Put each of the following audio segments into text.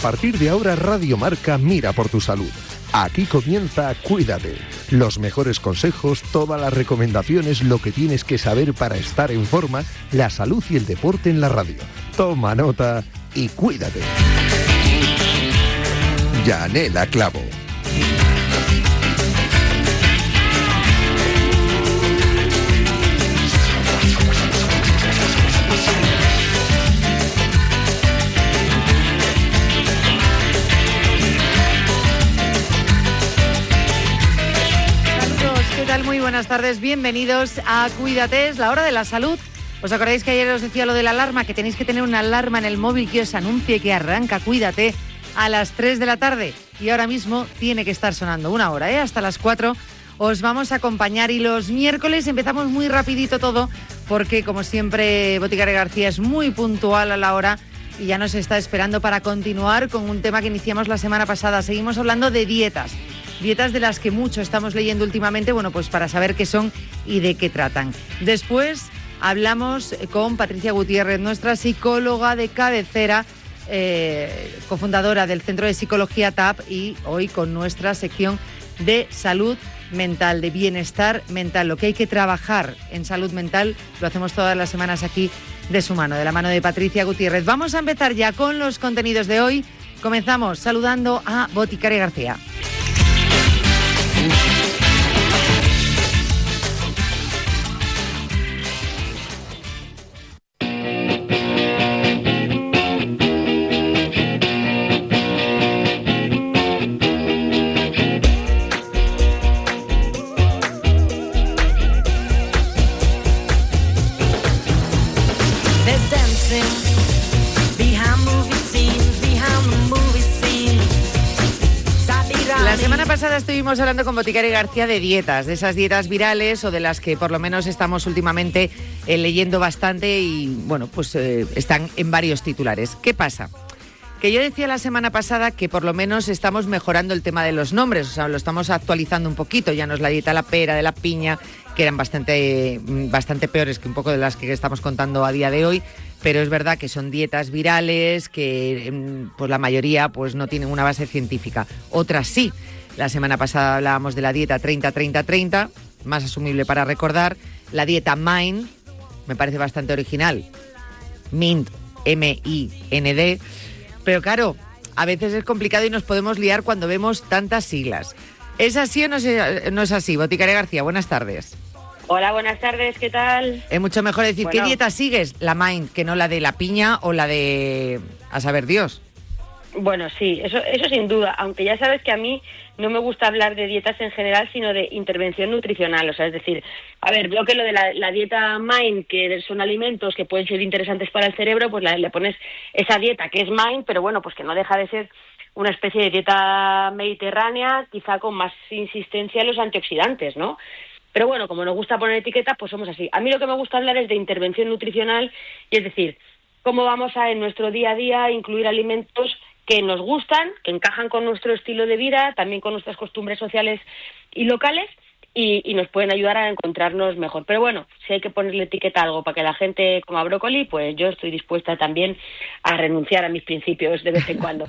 partir de ahora Radio Marca mira por tu salud. Aquí comienza Cuídate. Los mejores consejos, todas las recomendaciones, lo que tienes que saber para estar en forma, la salud y el deporte en la radio. Toma nota y cuídate. Yanela Clavo. Muy buenas tardes, bienvenidos a Cuídate, es la hora de la salud. ¿Os acordáis que ayer os decía lo de la alarma? Que tenéis que tener una alarma en el móvil que os anuncie que arranca Cuídate a las 3 de la tarde. Y ahora mismo tiene que estar sonando una hora, hasta las 4 os vamos a acompañar. Y los miércoles empezamos muy rapidito todo, porque como siempre Boticaria García es muy puntual a la hora y ya nos está esperando para continuar con un tema que iniciamos la semana pasada. Seguimos hablando de dietas. Dietas de las que mucho estamos leyendo últimamente, bueno, pues para saber qué son y de qué tratan. Después hablamos con Patricia Gutiérrez, nuestra psicóloga de cabecera, cofundadora del Centro de Psicología TAP, y hoy con nuestra sección de salud mental, de bienestar mental. Lo que hay que trabajar en salud mental lo hacemos todas las semanas aquí de su mano, de la mano de Patricia Gutiérrez. Vamos a empezar ya con los contenidos de hoy. Comenzamos saludando a Boticaria García. Estuvimos hablando con Boticaria García de dietas, de esas dietas virales o de las que por lo menos estamos últimamente leyendo bastante y bueno, pues están en varios titulares. ¿Qué pasa? Que yo decía la semana pasada que por lo menos estamos mejorando el tema de los nombres, o sea, lo estamos actualizando un poquito. Ya no es la dieta de la pera, de la piña, que eran bastante peores que un poco de las que estamos contando a día de hoy, pero es verdad que son dietas virales que pues la mayoría pues no tienen una base científica, otras sí. La semana pasada hablábamos de la dieta 30-30-30, más asumible para recordar. La dieta MIND, me parece bastante original. MIND, M-I-N-D. Pero claro, a veces es complicado y nos podemos liar cuando vemos tantas siglas. ¿Es así o no es así? Boticaria García, buenas tardes. Hola, buenas tardes, ¿qué tal? Es mucho mejor decir, ¿qué dieta sigues? La MIND, que no la de la piña o la de a saber Dios. Bueno, sí, eso sin duda, aunque ya sabes que a mí no me gusta hablar de dietas en general, sino de intervención nutricional, o sea, es decir, a ver, veo que lo de la dieta MIND, que son alimentos que pueden ser interesantes para el cerebro, pues le pones esa dieta que es MIND, pero bueno, pues que no deja de ser una especie de dieta mediterránea, quizá con más insistencia en los antioxidantes, ¿no? Pero bueno, como nos gusta poner etiquetas, pues somos así. A mí lo que me gusta hablar es de intervención nutricional, y es decir, cómo vamos a en nuestro día a día incluir alimentos que nos gustan, que encajan con nuestro estilo de vida, también con nuestras costumbres sociales y locales, y nos pueden ayudar a encontrarnos mejor. Pero bueno, si hay que ponerle etiqueta a algo para que la gente coma brócoli, pues yo estoy dispuesta también a renunciar a mis principios de vez en cuando.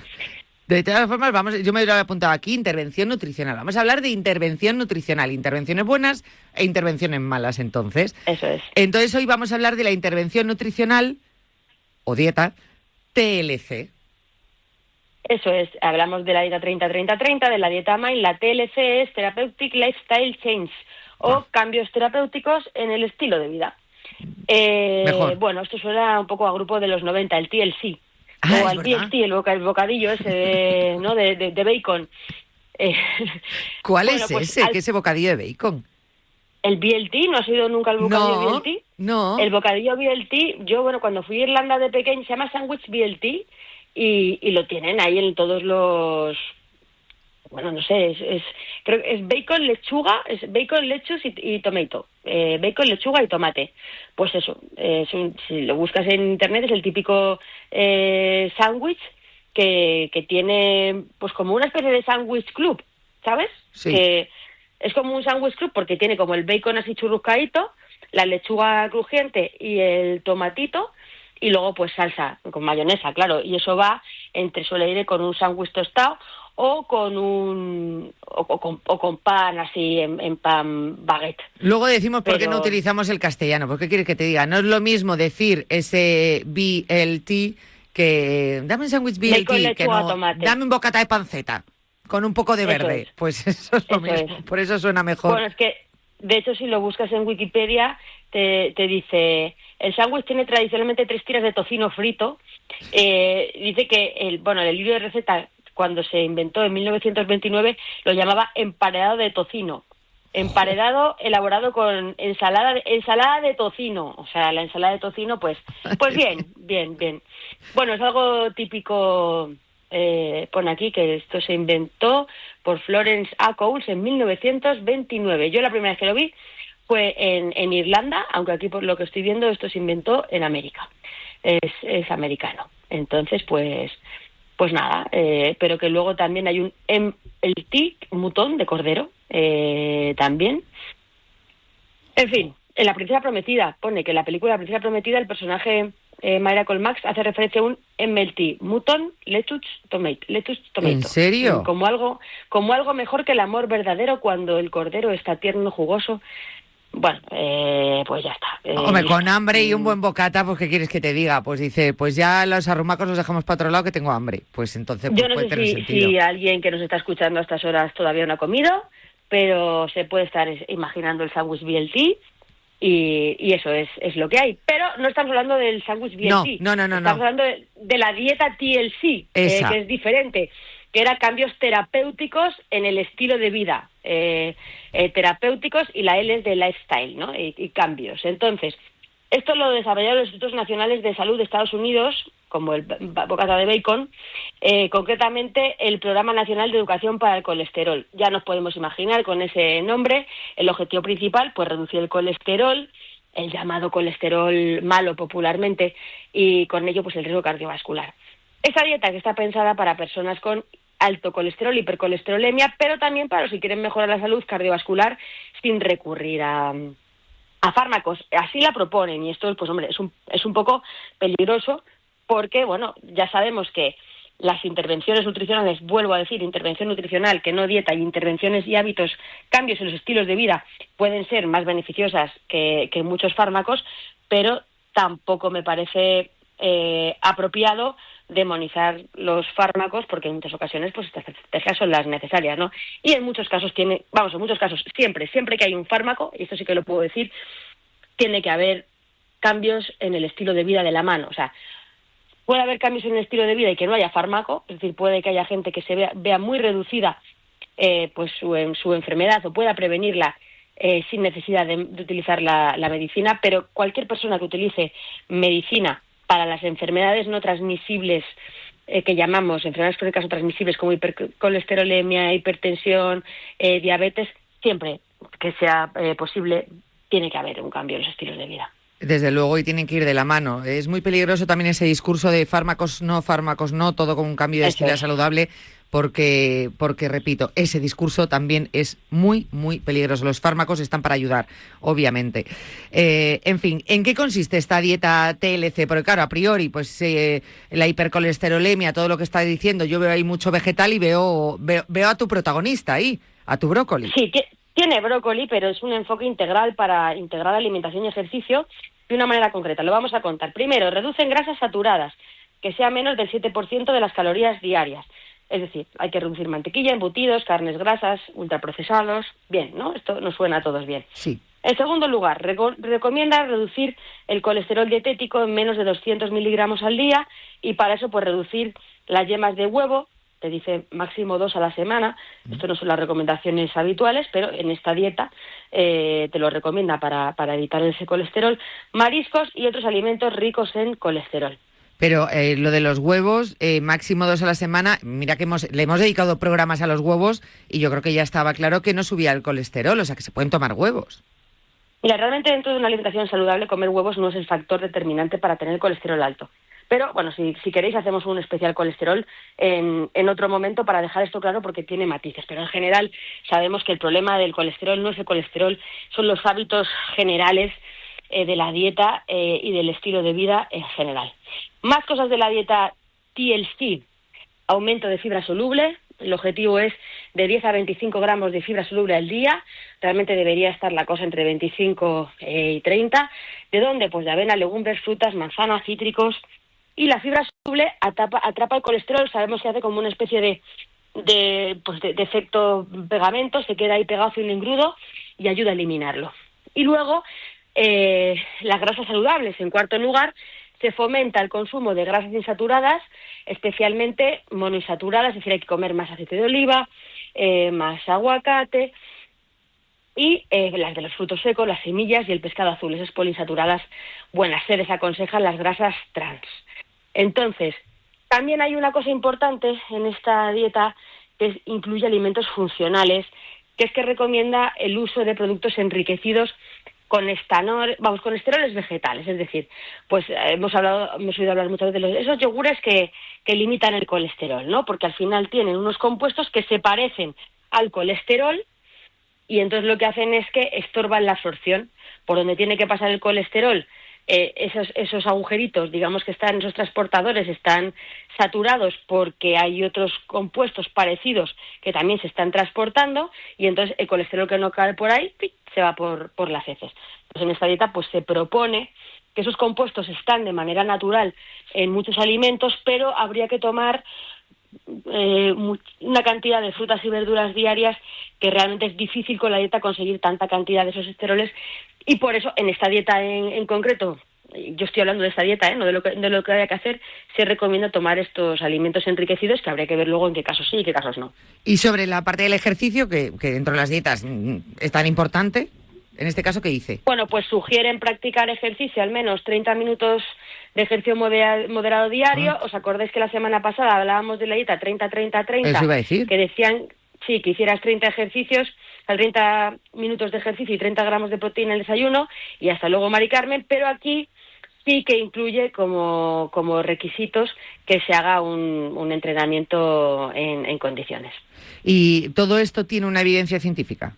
De todas formas, yo me lo he apuntado aquí, intervención nutricional. Vamos a hablar de intervención nutricional, intervenciones buenas e intervenciones malas, entonces. Eso es. Entonces hoy vamos a hablar de la intervención nutricional, o dieta, TLC. Eso es, hablamos de la dieta 30-30-30, de la dieta MIND. La TLC es Therapeutic Lifestyle Change, o cambios terapéuticos en el estilo de vida. Bueno, esto suena un poco a grupo de los 90, el TLC, o al TLT, el bocadillo ese ¿no? de bacon. ¿Cuál es ese? ¿Qué es ese bocadillo de bacon? ¿El BLT? ¿No has oído nunca el bocadillo BLT? No. El bocadillo BLT, yo, cuando fui a Irlanda de pequeña, se llama sándwich BLT, y lo tienen ahí en todos los... Bueno, no sé, creo que es bacon, lechuga, es bacon, lettuce y tomato. Bacon, lechuga y tomate. Pues eso, si lo buscas en internet, es el típico sándwich que tiene, pues como una especie de sándwich club, ¿sabes? Sí. Que es como un sándwich club porque tiene como el bacon así churruscadito, la lechuga crujiente y el tomatito, y luego pues salsa con mayonesa, claro, y eso va suele ir con un sándwich tostado o con pan así en pan baguette. Luego decimos por qué no utilizamos el castellano. ¿Por qué quieres que te diga? No es lo mismo decir ese BLT que dame un sándwich BLT, que no, dame un bocata de panceta con un poco de verde. Pues eso es lo mismo. Por eso suena mejor. Bueno, es que de hecho si lo buscas en Wikipedia te dice: el sándwich tiene tradicionalmente 3 tiras de tocino frito. Dice que el libro de receta, cuando se inventó en 1929, lo llamaba emparedado de tocino. Emparedado elaborado con ensalada de tocino. O sea, la ensalada de tocino, pues bien. Bueno, es algo típico. Pone aquí que esto se inventó por Florence A. Coles en 1929. Yo la primera vez que lo vi fue en Irlanda, aunque aquí por lo que estoy viendo esto se inventó en América. Es americano. Entonces, pues nada, pero que luego también hay un MLT, mutón de cordero, también. En fin, en La Princesa Prometida pone que en la película La Princesa Prometida el personaje Mayra Colmax hace referencia a un MLT, mutton lettuce tomato. ¿En serio? Como algo mejor que el amor verdadero cuando el cordero está tierno, jugoso. Bueno, pues ya está. Hombre, con hambre y un buen bocata, pues ¿qué quieres que te diga? Pues dice, pues ya los arrumacos los dejamos para otro lado que tengo hambre. Pues entonces pues, yo no sé si alguien que nos está escuchando a estas horas todavía no ha comido, pero se puede estar imaginando el sándwich BLT y eso es lo que hay. Pero no estamos hablando del sándwich BLT. No. Estamos hablando de la dieta TLC, que es diferente, que era cambios terapéuticos en el estilo de vida. Terapéuticos, y la L es de lifestyle, ¿no? Y cambios. Entonces, esto lo desarrollaron los Institutos Nacionales de Salud de Estados Unidos, como el bocata de bacon, concretamente el Programa Nacional de Educación para el Colesterol. Ya nos podemos imaginar con ese nombre el objetivo principal, pues reducir el colesterol, el llamado colesterol malo popularmente, y con ello pues el riesgo cardiovascular. Esta dieta que está pensada para personas con alto colesterol, hipercolesterolemia, pero también para los que quieren mejorar la salud cardiovascular sin recurrir a fármacos. Así la proponen, y esto pues hombre es un poco peligroso porque, bueno, ya sabemos que las intervenciones nutricionales, vuelvo a decir, intervención nutricional, que no dieta, y intervenciones y hábitos, cambios en los estilos de vida pueden ser más beneficiosas que muchos fármacos, pero tampoco me parece apropiado demonizar los fármacos, porque en muchas ocasiones pues estas estrategias son las necesarias, ¿no? Y en muchos casos siempre que hay un fármaco, y esto sí que lo puedo decir, tiene que haber cambios en el estilo de vida de la mano. O sea, puede haber cambios en el estilo de vida y que no haya fármaco, es decir, puede que haya gente que se vea muy reducida pues su enfermedad, o pueda prevenirla sin necesidad de utilizar la medicina, pero cualquier persona que utilice medicina para las enfermedades no transmisibles, que llamamos enfermedades crónicas no transmisibles, como hipercolesterolemia, hipertensión, diabetes, siempre que sea posible, tiene que haber un cambio en los estilos de vida. Desde luego, y tienen que ir de la mano. Es muy peligroso también ese discurso de fármacos no, todo con un cambio de estilo saludable, porque, repito, ese discurso también es muy, muy peligroso. Los fármacos están para ayudar, obviamente. En fin, ¿en qué consiste esta dieta TLC? Porque claro, a priori, pues la hipercolesterolemia, todo lo que está diciendo, yo veo ahí mucho vegetal y veo a tu protagonista ahí, a tu brócoli. Sí, tiene brócoli, pero es un enfoque integral para integrar alimentación y ejercicio de una manera concreta. Lo vamos a contar. Primero, reducen grasas saturadas, que sea menos del 7% de las calorías diarias. Es decir, hay que reducir mantequilla, embutidos, carnes grasas, ultraprocesados. Bien, ¿no? Esto nos suena a todos bien. Sí. En segundo lugar, recomienda reducir el colesterol dietético en menos de 200 miligramos al día, y para eso pues reducir las yemas de huevo, te dice máximo 2 a la semana. Esto no son las recomendaciones habituales, pero en esta dieta te lo recomienda para evitar ese colesterol. Mariscos y otros alimentos ricos en colesterol. Pero lo de los huevos, máximo 2 a la semana, mira que le hemos dedicado programas a los huevos y yo creo que ya estaba claro que no subía el colesterol, o sea que se pueden tomar huevos. Mira, realmente dentro de una alimentación saludable comer huevos no es el factor determinante para tener el colesterol alto. Pero, bueno, si queréis hacemos un especial colesterol en otro momento para dejar esto claro, porque tiene matices. Pero en general sabemos que el problema del colesterol no es el colesterol, son los hábitos generales de la dieta y del estilo de vida en general. Más cosas de la dieta TLC. aumento de fibra soluble. El objetivo es de 10 a 25 gramos de fibra soluble al día. Realmente debería estar la cosa entre 25 y 30. ¿De dónde? Pues de avena, legumbres, frutas, manzanas, cítricos. Y la fibra soluble atrapa el colesterol. Sabemos que hace como una especie de efecto pegamento. Se queda ahí pegado en un engrudo y ayuda a eliminarlo. Y luego, las grasas saludables. En cuarto lugar, se fomenta el consumo de grasas insaturadas, especialmente monoinsaturadas, es decir, hay que comer más aceite de oliva, más aguacate, y las de los frutos secos, las semillas y el pescado azul, esas poliinsaturadas buenas. Se desaconsejan las grasas trans. Entonces, también hay una cosa importante en esta dieta que incluye alimentos funcionales, que es que recomienda el uso de productos enriquecidos con esteroles vegetales, es decir, pues hemos oído hablar muchas veces de esos yogures que limitan el colesterol, ¿no? Porque al final tienen unos compuestos que se parecen al colesterol y entonces lo que hacen es que estorban la absorción. Por donde tiene que pasar el colesterol, esos agujeritos, digamos que están, esos transportadores están saturados porque hay otros compuestos parecidos que también se están transportando y entonces el colesterol que no cae por ahí se va por las heces. Entonces en esta dieta pues se propone que esos compuestos están de manera natural en muchos alimentos, pero habría que tomar una cantidad de frutas y verduras diarias que realmente es difícil con la dieta conseguir tanta cantidad de esos esteroles y por eso en esta dieta en concreto, yo estoy hablando de esta dieta, no de lo que haya que hacer, se recomienda tomar estos alimentos enriquecidos que habría que ver luego en qué casos sí y qué casos no. Y sobre la parte del ejercicio, que dentro de las dietas es tan importante, en este caso, ¿qué dice? Bueno, pues sugieren practicar ejercicio, al menos 30 minutos de ejercicio moderado diario. ¿Os acordáis que la semana pasada hablábamos de la dieta 30-30-30? Eso iba a decir. Que decían, sí, que hicieras 30 ejercicios, 30 minutos de ejercicio y 30 gramos de proteína en el desayuno, y hasta luego, Mari Carmen, pero aquí sí que incluye como requisitos que se haga un entrenamiento en condiciones. ¿Y todo esto tiene una evidencia científica?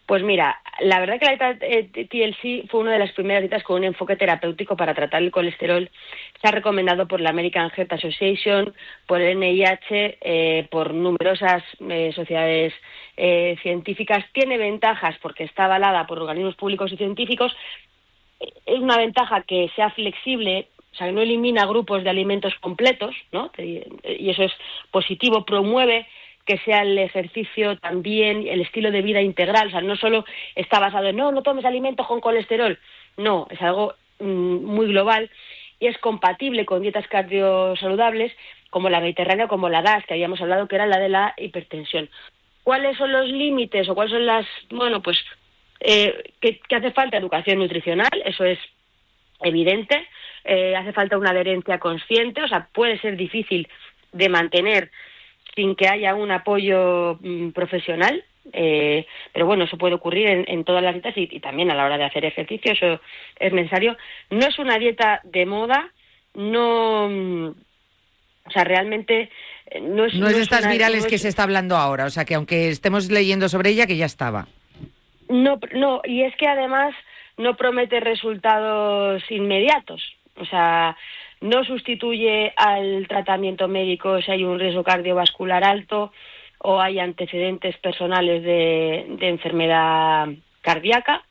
Pues mira, la verdad que la dieta TLC fue una de las primeras dietas con un enfoque terapéutico para tratar el colesterol. Se ha recomendado por la American Heart Association, por el NIH, por numerosas sociedades científicas. Tiene ventajas porque está avalada por organismos públicos y científicos. Es una ventaja que sea flexible, o sea, que no elimina grupos de alimentos completos, ¿no? Y eso es positivo, promueve que sea el ejercicio también, el estilo de vida integral, o sea, no solo está basado en no tomes alimentos con colesterol, no, es algo muy global y es compatible con dietas cardiosaludables como la mediterránea o como la DAS, que habíamos hablado que era la de la hipertensión. ¿Cuáles son los límites o cuáles son las, que hace falta educación nutricional? Eso es evidente, hace falta una adherencia consciente, o sea, puede ser difícil de mantener sin que haya un apoyo profesional, pero bueno, eso puede ocurrir en todas las dietas y también a la hora de hacer ejercicio, eso es necesario. No es una dieta de moda, realmente no es de estas virales que se está hablando ahora, o sea, que aunque estemos leyendo sobre ella, que ya estaba. No, y es que además no promete resultados inmediatos, o sea, no sustituye al tratamiento médico si hay un riesgo cardiovascular alto o hay antecedentes personales de enfermedad cardíaca,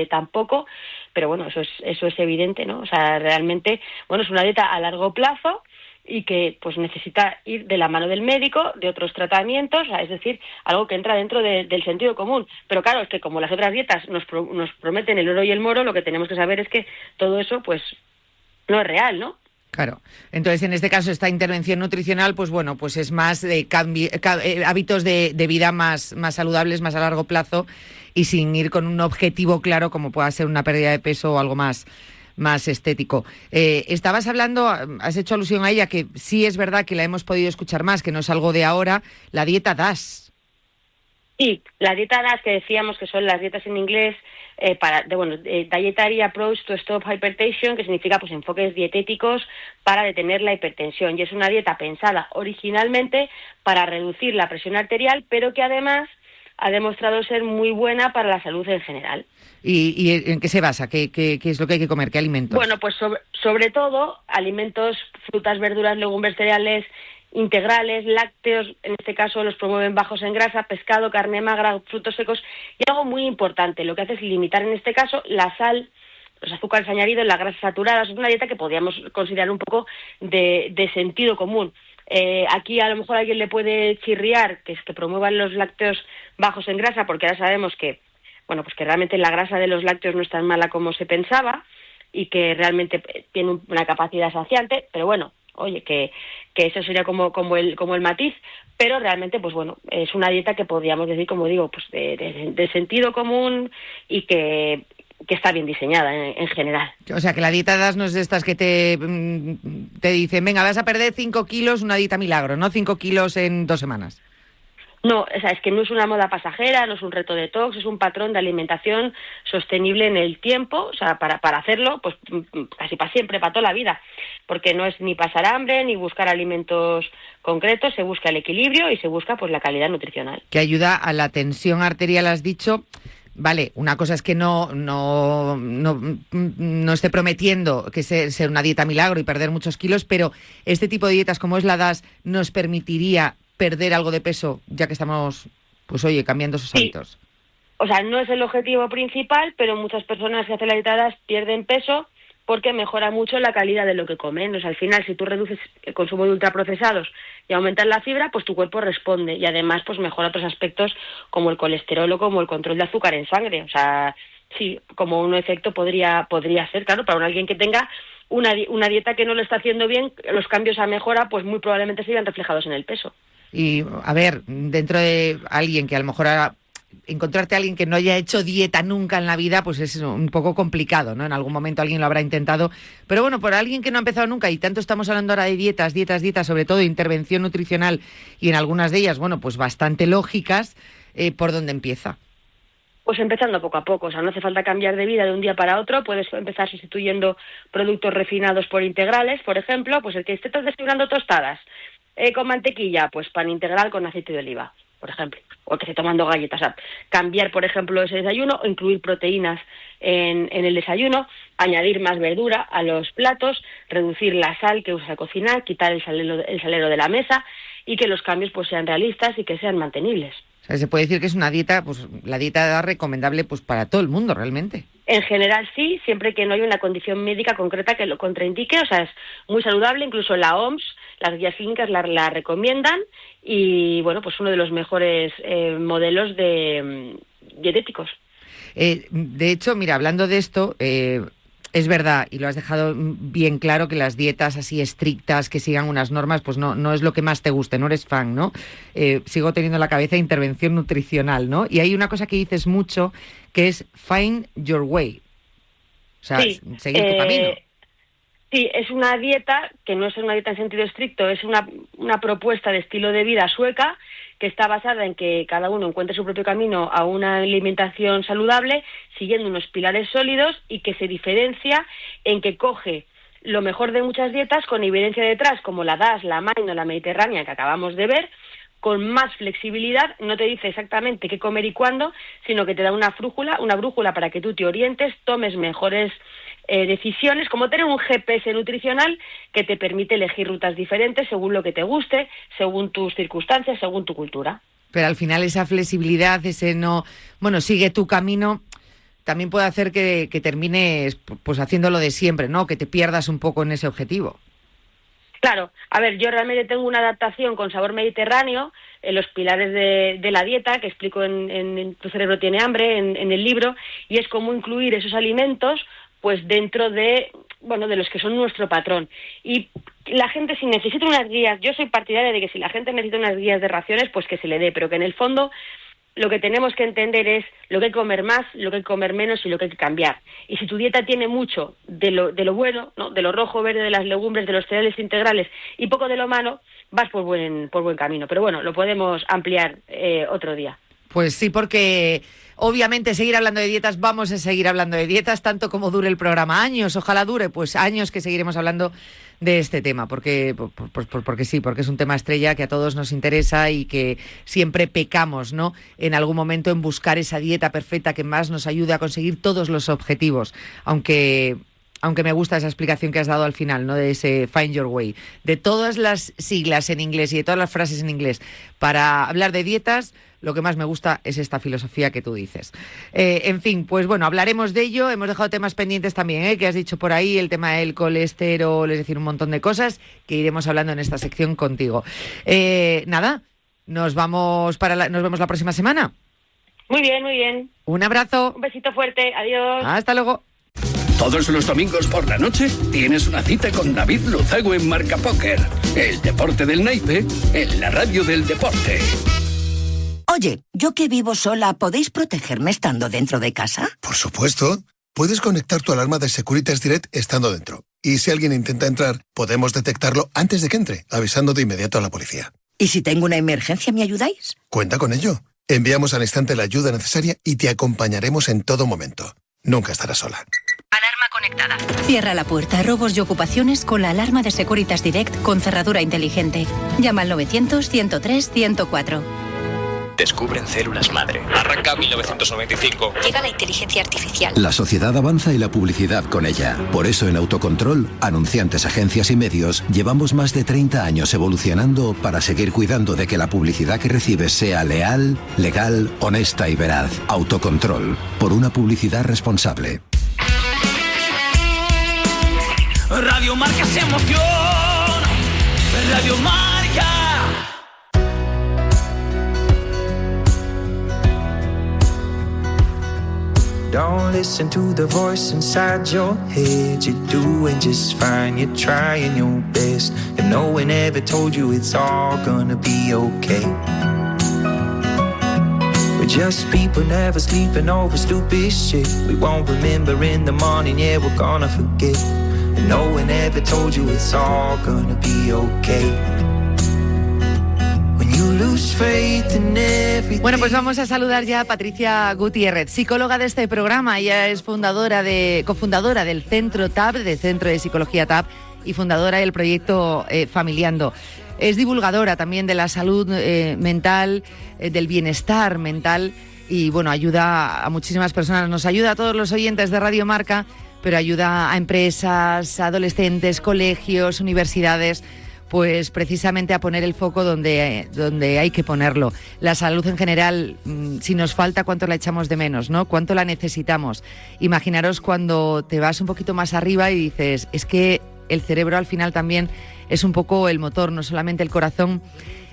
tampoco, pero bueno, eso es evidente, ¿no? O sea, realmente, es una dieta a largo plazo y que pues necesita ir de la mano del médico, de otros tratamientos, es decir, algo que entra dentro del sentido común. Pero claro, es que como las otras dietas nos prometen el oro y el moro, lo que tenemos que saber es que todo eso pues no es real, ¿no? Claro. Entonces, en este caso, esta intervención nutricional, pues es más de hábitos de vida más saludables, más a largo plazo y sin ir con un objetivo claro como pueda ser una pérdida de peso o algo más estético. Estabas hablando, has hecho alusión a ella, que sí es verdad que la hemos podido escuchar más, que no es algo de ahora, la dieta DAS. Sí, la dieta DAS, que decíamos que son las dietas en inglés, Dietary Approach to Stop Hypertension, que significa pues enfoques dietéticos para detener la hipertensión. Y es una dieta pensada originalmente para reducir la presión arterial, pero que además ha demostrado ser muy buena para la salud en general. ¿Y en qué se basa? ¿Qué es lo que hay que comer? ¿Qué alimentos? Bueno, pues sobre todo alimentos, frutas, verduras, legumbres, cereales integrales, lácteos, en este caso los promueven bajos en grasa, pescado, carne magra, frutos secos, y algo muy importante, lo que hace es limitar en este caso la sal, los azúcares añadidos, las grasas saturadas. Es una dieta que podríamos considerar un poco de sentido común. Aquí a lo mejor a alguien le puede chirriar que es que promuevan los lácteos bajos en grasa, porque ahora sabemos que, bueno, pues que realmente la grasa de los lácteos no es tan mala como se pensaba y que realmente tiene una capacidad saciante, pero bueno, oye, que eso sería como el matiz, pero realmente, pues bueno, es una dieta que podríamos decir, como digo, pues de sentido común y que está bien diseñada en general. O sea, que la dieta DAS no es de estas que te dicen, venga, vas a perder 5 kilos, una dieta milagro, ¿no? 5 kilos en 2 semanas. No, o sea, es que no es una moda pasajera, no es un reto detox, es un patrón de alimentación sostenible en el tiempo, o sea, para hacerlo, pues casi para siempre, para toda la vida, porque no es ni pasar hambre, ni buscar alimentos concretos, se busca el equilibrio y se busca pues la calidad nutricional. Que ayuda a la tensión arterial, has dicho. Vale, una cosa es que no esté prometiendo que sea una dieta milagro y perder muchos kilos, pero este tipo de dietas como es la DAS nos permitiría perder algo de peso, ya que estamos, pues oye, cambiando esos hábitos. O sea, no es el objetivo principal, pero muchas personas que hacen la dieta DAS pierden peso porque mejora mucho la calidad de lo que comen. O sea, al final, si tú reduces el consumo de ultraprocesados y aumentas la fibra, pues tu cuerpo responde y además pues mejora otros aspectos como el colesterol o como el control de azúcar en sangre. O sea, sí, como un efecto podría ser, claro, para alguien que tenga una dieta que no lo está haciendo bien, los cambios a mejora pues muy probablemente se vean reflejados en el peso. Y, a ver, dentro de alguien que a lo mejor encontrarte a alguien que no haya hecho dieta nunca en la vida, pues es un poco complicado, ¿no? En algún momento alguien lo habrá intentado. Pero bueno, por alguien que no ha empezado nunca, y tanto estamos hablando ahora de dietas, sobre todo de intervención nutricional, y en algunas de ellas, bueno, pues bastante lógicas, ¿por dónde empieza? Pues empezando poco a poco, o sea, no hace falta cambiar de vida de un día para otro, puedes empezar sustituyendo productos refinados por integrales, por ejemplo, pues el que esté desayunando tostadas con mantequilla, pues pan integral con aceite de oliva, por ejemplo, o que esté tomando galletas, o sea, cambiar, por ejemplo, ese desayuno, o incluir proteínas en el desayuno, añadir más verdura a los platos, reducir la sal que usas al cocinar, quitar el salero de la mesa y que los cambios pues sean realistas y que sean mantenibles. O sea, se puede decir que es una dieta, pues la dieta recomendable pues para todo el mundo, realmente. En general sí, siempre que no haya una condición médica concreta que lo contraindique, o sea, es muy saludable, incluso la OMS, las guías clínicas la recomiendan y, bueno, pues uno de los mejores modelos dietéticos. De hecho, mira, hablando de esto, es verdad, y lo has dejado bien claro, que las dietas así estrictas, que sigan unas normas, pues no es lo que más te guste, no eres fan, ¿no? Sigo teniendo en la cabeza intervención nutricional, ¿no? Y hay una cosa que dices mucho, que es find your way. O sea, sí, seguir tu camino. Sí, es una dieta que no es una dieta en sentido estricto, es una propuesta de estilo de vida sueca que está basada en que cada uno encuentre su propio camino a una alimentación saludable, siguiendo unos pilares sólidos y que se diferencia en que coge lo mejor de muchas dietas con evidencia detrás, como la DAS, la MAIN o la mediterránea que acabamos de ver, con más flexibilidad. No te dice exactamente qué comer y cuándo, sino que te da una brújula para que tú te orientes, tomes mejores decisiones, como tener un GPS nutricional que te permite elegir rutas diferentes según lo que te guste, según tus circunstancias, según tu cultura. Pero al final esa flexibilidad, sigue tu camino, también puede hacer que termines pues haciéndolo de siempre, ¿no? Que te pierdas un poco en ese objetivo. Claro, a ver, yo realmente tengo una adaptación con sabor mediterráneo en los pilares de la dieta que explico en Tu cerebro tiene hambre, en el libro, y es cómo incluir esos alimentos pues dentro de los que son nuestro patrón. Y la gente, si necesita unas guías, yo soy partidaria de que si la gente necesita unas guías de raciones, pues que se le dé, pero que en el fondo lo que tenemos que entender es lo que hay que comer más, lo que hay que comer menos y lo que hay que cambiar. Y si tu dieta tiene mucho de lo bueno, ¿no?, de lo rojo, verde, de las legumbres, de los cereales integrales y poco de lo malo, vas por buen camino. Pero bueno, lo podemos ampliar otro día. Pues sí, porque obviamente seguir hablando de dietas, vamos a seguir hablando de dietas, tanto como dure el programa, años, ojalá dure, pues años que seguiremos hablando de este tema, porque sí, porque es un tema estrella que a todos nos interesa y que siempre pecamos, ¿no?, en algún momento en buscar esa dieta perfecta que más nos ayude a conseguir todos los objetivos, aunque aunque me gusta esa explicación que has dado al final, ¿no? De ese Find Your Way. De todas las siglas en inglés y de todas las frases en inglés para hablar de dietas, lo que más me gusta es esta filosofía que tú dices. En fin, pues bueno, hablaremos de ello. Hemos dejado temas pendientes también, que has dicho por ahí, el tema del colesterol, es decir, un montón de cosas que iremos hablando en esta sección contigo. Nada, nos vemos la próxima semana. Muy bien, muy bien. Un abrazo. Un besito fuerte. Adiós. Hasta luego. Todos los domingos por la noche tienes una cita con David Luzago en Marca Póker. El deporte del naipe en la radio del deporte. Oye, yo que vivo sola, ¿podéis protegerme estando dentro de casa? Por supuesto. Puedes conectar tu alarma de Securitas Direct estando dentro. Y si alguien intenta entrar, podemos detectarlo antes de que entre, avisando de inmediato a la policía. ¿Y si tengo una emergencia, me ayudáis? Cuenta con ello. Enviamos al instante la ayuda necesaria y te acompañaremos en todo momento. Nunca estarás sola. Alarma conectada. Cierra la puerta a robos y ocupaciones con la alarma de Securitas Direct con cerradura inteligente. Llama al 900-103-104. Descubren células madre. Arranca 1995. Llega la inteligencia artificial. La sociedad avanza y la publicidad con ella. Por eso en Autocontrol, anunciantes, agencias y medios, llevamos más de 30 años evolucionando para seguir cuidando de que la publicidad que recibes sea leal, legal, honesta y veraz. Autocontrol. Por una publicidad responsable. Radio Marca se emociona. Radio Marca. Don't listen to the voice inside your head. You're doing just fine, you're trying your best, and no one ever told you it's all gonna be okay. We're just people never sleeping over stupid shit. We won't remember in the morning, yeah, we're gonna forget. And no one ever told you it's all gonna be okay. Bueno, pues vamos a saludar ya a Patricia Gutiérrez, psicóloga de este programa. Ella es cofundadora del Centro TAP, del Centro de Psicología TAP, y fundadora del proyecto Familiando. Es divulgadora también de la salud mental, del bienestar mental, y bueno, ayuda a muchísimas personas. Nos ayuda a todos los oyentes de Radio Marca, pero ayuda a empresas, adolescentes, colegios, universidades, pues precisamente a poner el foco donde hay que ponerlo. La salud en general, si nos falta, ¿cuánto la echamos de menos, no? ¿Cuánto la necesitamos? Imaginaros cuando te vas un poquito más arriba y dices, es que el cerebro al final también es un poco el motor, no solamente el corazón,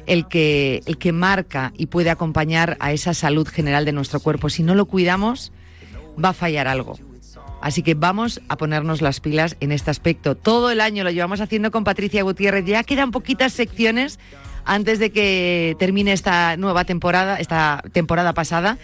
el que marca y puede acompañar a esa salud general de nuestro cuerpo. Si no lo cuidamos, va a fallar algo. Así que vamos a ponernos las pilas en este aspecto. Todo el año lo llevamos haciendo con Patricia Gutiérrez. Ya quedan poquitas secciones antes de que termine esta nueva temporada, esta temporada pasada.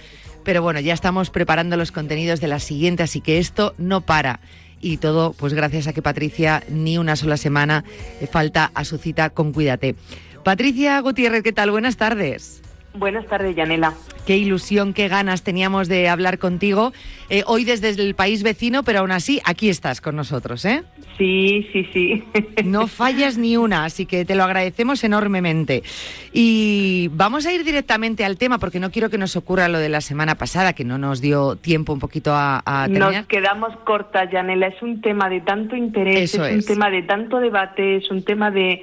Pero bueno, ya estamos preparando los contenidos de la siguiente, así que esto no para. Y todo, pues gracias a que Patricia ni una sola semana falta a su cita con Cuídate. Patricia Gutiérrez, ¿qué tal? Buenas tardes. Buenas tardes, Yanela. Qué ilusión, qué ganas teníamos de hablar contigo. Hoy desde el país vecino, pero aún así aquí estás con nosotros, ¿eh? Sí. No fallas ni una, así que te lo agradecemos enormemente. Y vamos a ir directamente al tema, porque no quiero que nos ocurra lo de la semana pasada, que no nos dio tiempo un poquito a terminar. Nos quedamos cortas, Yanela. Es un tema de tanto interés, es un tema de tanto debate, es un tema de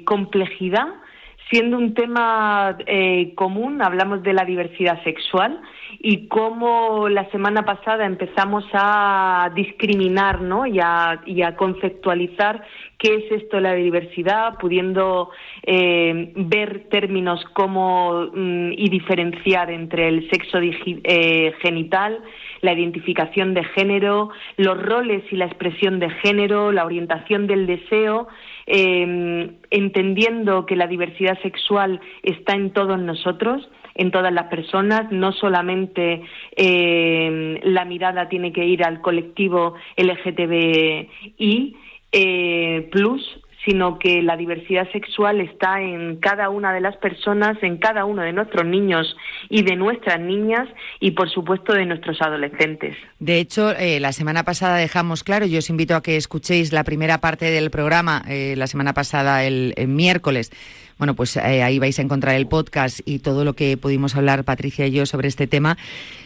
complejidad. Siendo un tema común, hablamos de la diversidad sexual y cómo la semana pasada empezamos a discriminar, ¿no? y a conceptualizar qué es esto de la diversidad, pudiendo ver términos como y diferenciar entre el sexo genital, la identificación de género, los roles y la expresión de género, la orientación del deseo, entendiendo que la diversidad sexual está en todos nosotros, en todas las personas, no solamente la mirada tiene que ir al colectivo LGTBI+, sino que la diversidad sexual está en cada una de las personas, en cada uno de nuestros niños y de nuestras niñas y, por supuesto, de nuestros adolescentes. De hecho, la semana pasada dejamos claro, yo os invito a que escuchéis la primera parte del programa, la semana pasada, el miércoles. Bueno, pues ahí vais a encontrar el podcast y todo lo que pudimos hablar Patricia y yo sobre este tema.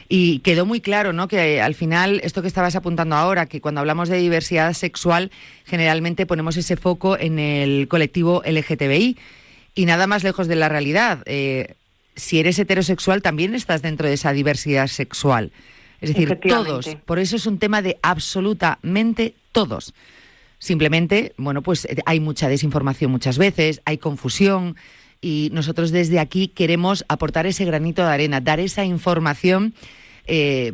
Y quedó muy claro, ¿no?, que al final, esto que estabas apuntando ahora, que cuando hablamos de diversidad sexual, generalmente ponemos ese foco en el colectivo LGTBI y nada más lejos de la realidad. Si eres heterosexual, también estás dentro de esa diversidad sexual. Es decir, todos. Por eso es un tema de absolutamente todos. Simplemente, bueno, pues hay mucha desinformación muchas veces, hay confusión y nosotros desde aquí queremos aportar ese granito de arena, dar esa información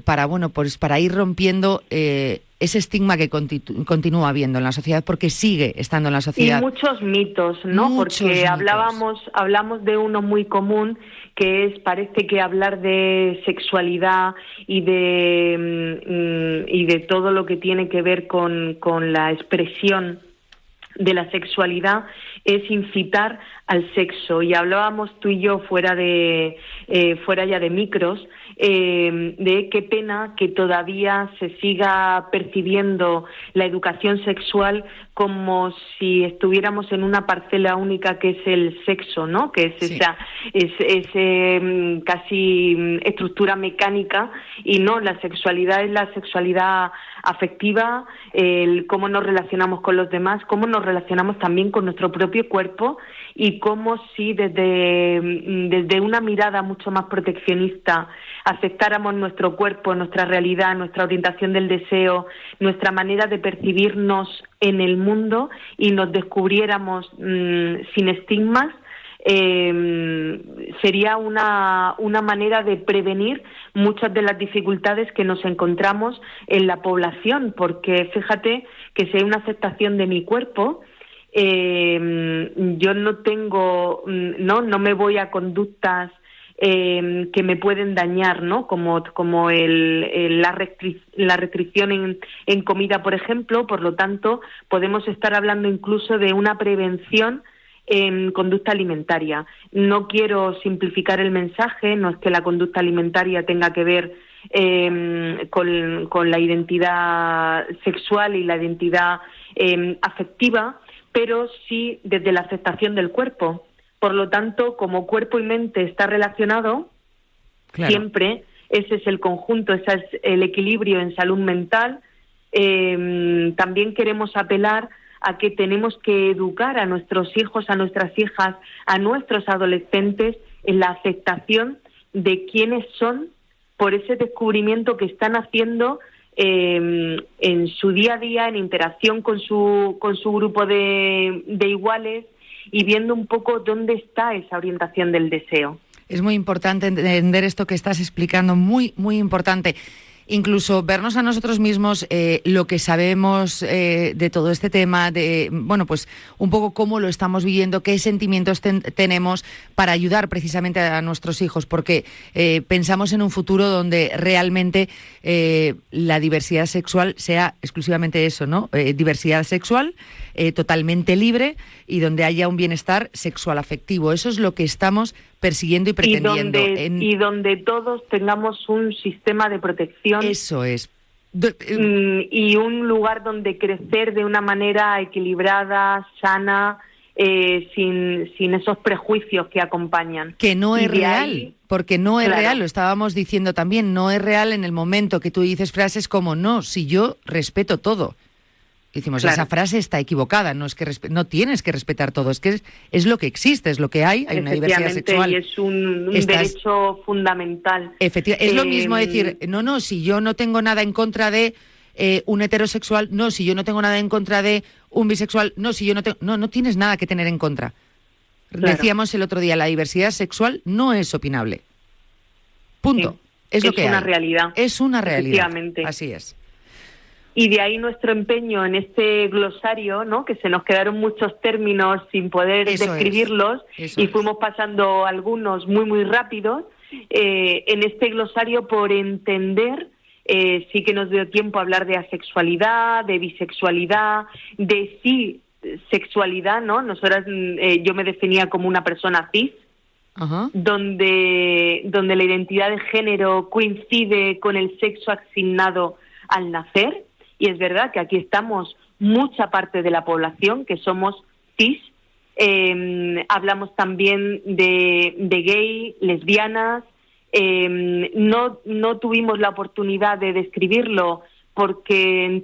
para, bueno, pues para ir rompiendo ese estigma que continúa habiendo en la sociedad, porque sigue estando en la sociedad. Y muchos mitos, ¿no? Muchos porque mitos. Hablamos de uno muy común, que es, parece que hablar de sexualidad y de todo lo que tiene que ver con la expresión de la sexualidad es incitar al sexo. Y hablábamos tú y yo fuera ya de micros, de qué pena que todavía se siga percibiendo la educación sexual como si estuviéramos en una parcela única que es el sexo, ¿no? Que es esa casi estructura mecánica, y no, la sexualidad es la sexualidad afectiva, el cómo nos relacionamos con los demás, cómo nos relacionamos también con nuestro propio cuerpo, y cómo si desde una mirada mucho más proteccionista aceptáramos nuestro cuerpo, nuestra realidad, nuestra orientación del deseo, nuestra manera de percibirnos en el mundo, y nos descubriéramos sin estigmas, sería una manera de prevenir muchas de las dificultades que nos encontramos en la población, porque fíjate que si hay una aceptación de mi cuerpo, yo no me voy a conductas que me pueden dañar, ¿no? Como la restricción en comida, por ejemplo. Por lo tanto, podemos estar hablando incluso de una prevención en conducta alimentaria. No quiero simplificar el mensaje, no es que la conducta alimentaria tenga que ver con la identidad sexual y la identidad afectiva, pero sí desde la aceptación del cuerpo. Por lo tanto, como cuerpo y mente está relacionado, claro, siempre ese es el conjunto, ese es el equilibrio en salud mental. También queremos apelar a que tenemos que educar a nuestros hijos, a nuestras hijas, a nuestros adolescentes en la aceptación de quiénes son por ese descubrimiento que están haciendo en su día a día, en interacción con su grupo de iguales, y viendo un poco dónde está esa orientación del deseo. Es muy importante entender esto que estás explicando, muy, muy importante. Incluso vernos a nosotros mismos, lo que sabemos de todo este tema, de bueno, pues un poco cómo lo estamos viviendo, qué sentimientos tenemos para ayudar precisamente a nuestros hijos, porque pensamos en un futuro donde realmente la diversidad sexual sea exclusivamente eso, ¿no? Diversidad sexual totalmente libre, y donde haya un bienestar sexual afectivo. Eso es lo que estamos persiguiendo y pretendiendo. Y donde todos tengamos un sistema de protección. Eso es. Y un lugar donde crecer de una manera equilibrada, sana, sin esos prejuicios que acompañan. Que no es real, porque no es real, lo estábamos diciendo también, no es real en el momento que tú dices frases como no, si yo respeto todo. Decimos, esa frase está equivocada, no es que no tienes que respetar todo, es que es lo que existe, es lo que hay una diversidad sexual. Y es un derecho fundamental. Efectivamente, es lo mismo decir, no, si yo no tengo nada en contra de un heterosexual, no, si yo no tengo nada en contra de un bisexual, no, si yo no tengo... No tienes nada que tener en contra. Claro. Decíamos el otro día, la diversidad sexual no es opinable. Punto. Sí, es lo que hay. Es una realidad. Es una realidad. Efectivamente. Así es. Y de ahí nuestro empeño en este glosario, ¿no? Que se nos quedaron muchos términos sin poder describirlos, y fuimos pasando algunos muy, muy rápidos. En este glosario, por entender, sí que nos dio tiempo a hablar de asexualidad, de bisexualidad, de sí sexualidad, ¿no? Nosotras, yo me definía como una persona cis, donde la identidad de género coincide con el sexo asignado al nacer. Y es verdad que aquí estamos mucha parte de la población que somos cis, hablamos también de gay, lesbianas. No tuvimos la oportunidad de describirlo porque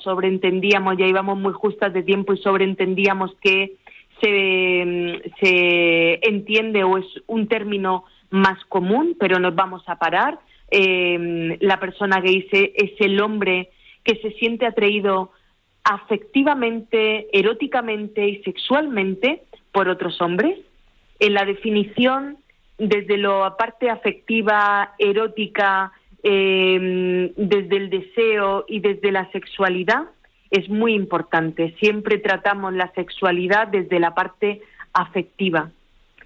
sobreentendíamos, ya íbamos muy justas de tiempo y sobreentendíamos que se entiende o es un término más común, pero nos vamos a parar. La persona gay es el hombre que se siente atraído afectivamente, eróticamente y sexualmente por otros hombres. En la definición, desde la parte afectiva, erótica, desde el deseo y desde la sexualidad, es muy importante. Siempre tratamos la sexualidad desde la parte afectiva.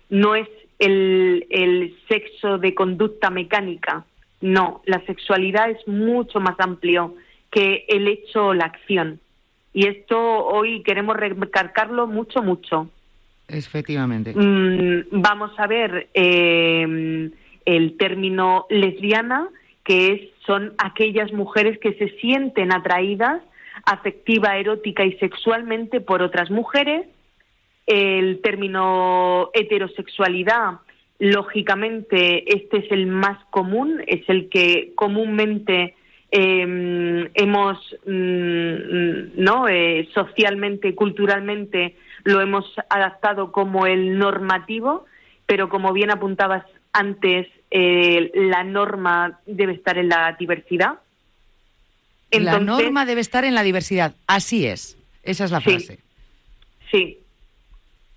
No es el sexo de conducta mecánica. No, la sexualidad es mucho más amplio que el hecho o la acción. Y esto hoy queremos recalcarlo mucho, mucho. Efectivamente. Vamos a ver el término lesbiana, que son aquellas mujeres que se sienten atraídas afectiva, erótica y sexualmente por otras mujeres. El término heterosexualidad, lógicamente, este es el más común, es el que comúnmente hemos, socialmente, culturalmente, lo hemos adaptado como el normativo, pero como bien apuntabas antes, la norma debe estar en la diversidad. Entonces, la norma debe estar en la diversidad, así es. Esa es la frase. Sí.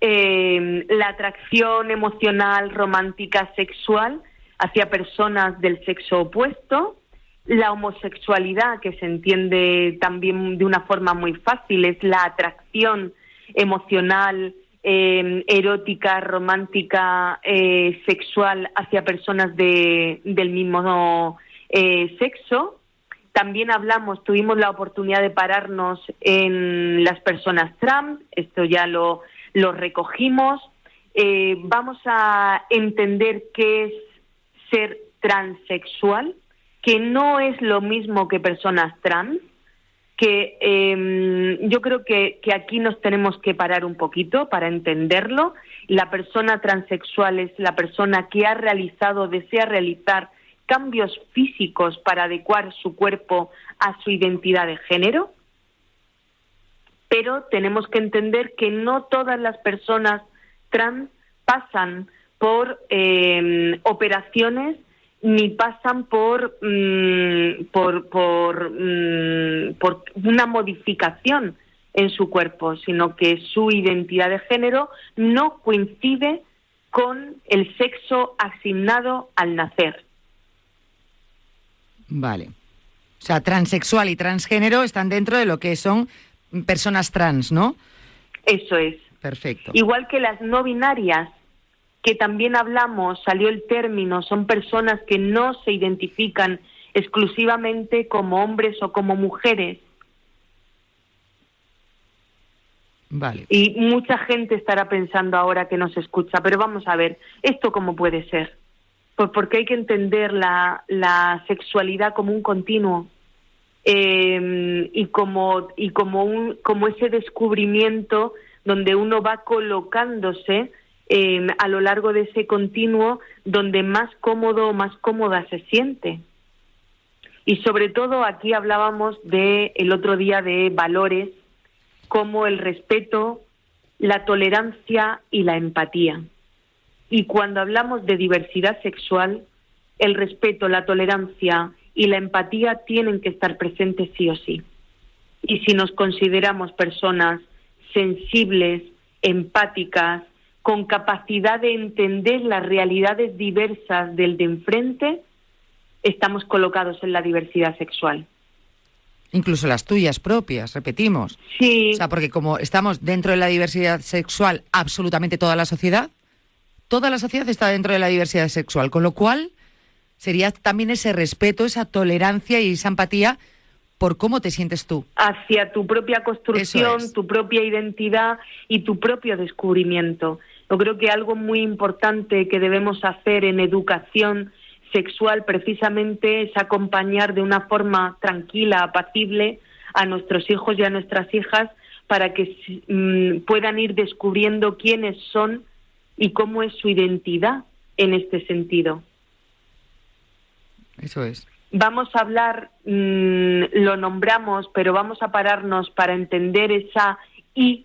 La atracción emocional, romántica, sexual hacia personas del sexo opuesto. La homosexualidad, que se entiende también de una forma muy fácil, es la atracción emocional, erótica, romántica, sexual hacia personas del mismo sexo. También tuvimos la oportunidad de pararnos en las personas trans, esto ya lo recogimos. Vamos a entender qué es ser transexual, que no es lo mismo que personas trans, que yo creo que aquí nos tenemos que parar un poquito para entenderlo. La persona transexual es la persona que desea realizar cambios físicos para adecuar su cuerpo a su identidad de género, pero tenemos que entender que no todas las personas trans pasan por operaciones ni pasan por una modificación en su cuerpo, sino que su identidad de género no coincide con el sexo asignado al nacer. Vale. O sea, transexual y transgénero están dentro de lo que son personas trans, ¿no? Eso es. Perfecto. Igual que las no binarias, que también salió el término, son personas que no se identifican exclusivamente como hombres o como mujeres. Vale. Y mucha gente estará pensando ahora que nos escucha, pero vamos a ver, ¿esto cómo puede ser? Pues porque hay que entender la sexualidad como un continuo y como ese descubrimiento donde uno va colocándose a lo largo de ese continuo donde más cómodo o más cómoda se siente. Y sobre todo aquí hablábamos el otro día de valores como el respeto, la tolerancia y la empatía. Y cuando hablamos de diversidad sexual, el respeto, la tolerancia y la empatía tienen que estar presentes sí o sí. Y si nos consideramos personas sensibles, empáticas, con capacidad de entender las realidades diversas del de enfrente, estamos colocados en la diversidad sexual. Incluso las tuyas propias, repetimos. Sí. O sea, porque como estamos dentro de la diversidad sexual, absolutamente toda la sociedad está dentro de la diversidad sexual, con lo cual sería también ese respeto, esa tolerancia y esa empatía por cómo te sientes tú. Hacia tu propia construcción, tu propia identidad y tu propio descubrimiento. Yo creo que algo muy importante que debemos hacer en educación sexual precisamente es acompañar de una forma tranquila, apacible a nuestros hijos y a nuestras hijas para que puedan ir descubriendo quiénes son y cómo es su identidad en este sentido. Eso es. Vamos a hablar, lo nombramos, pero vamos a pararnos para entender esa I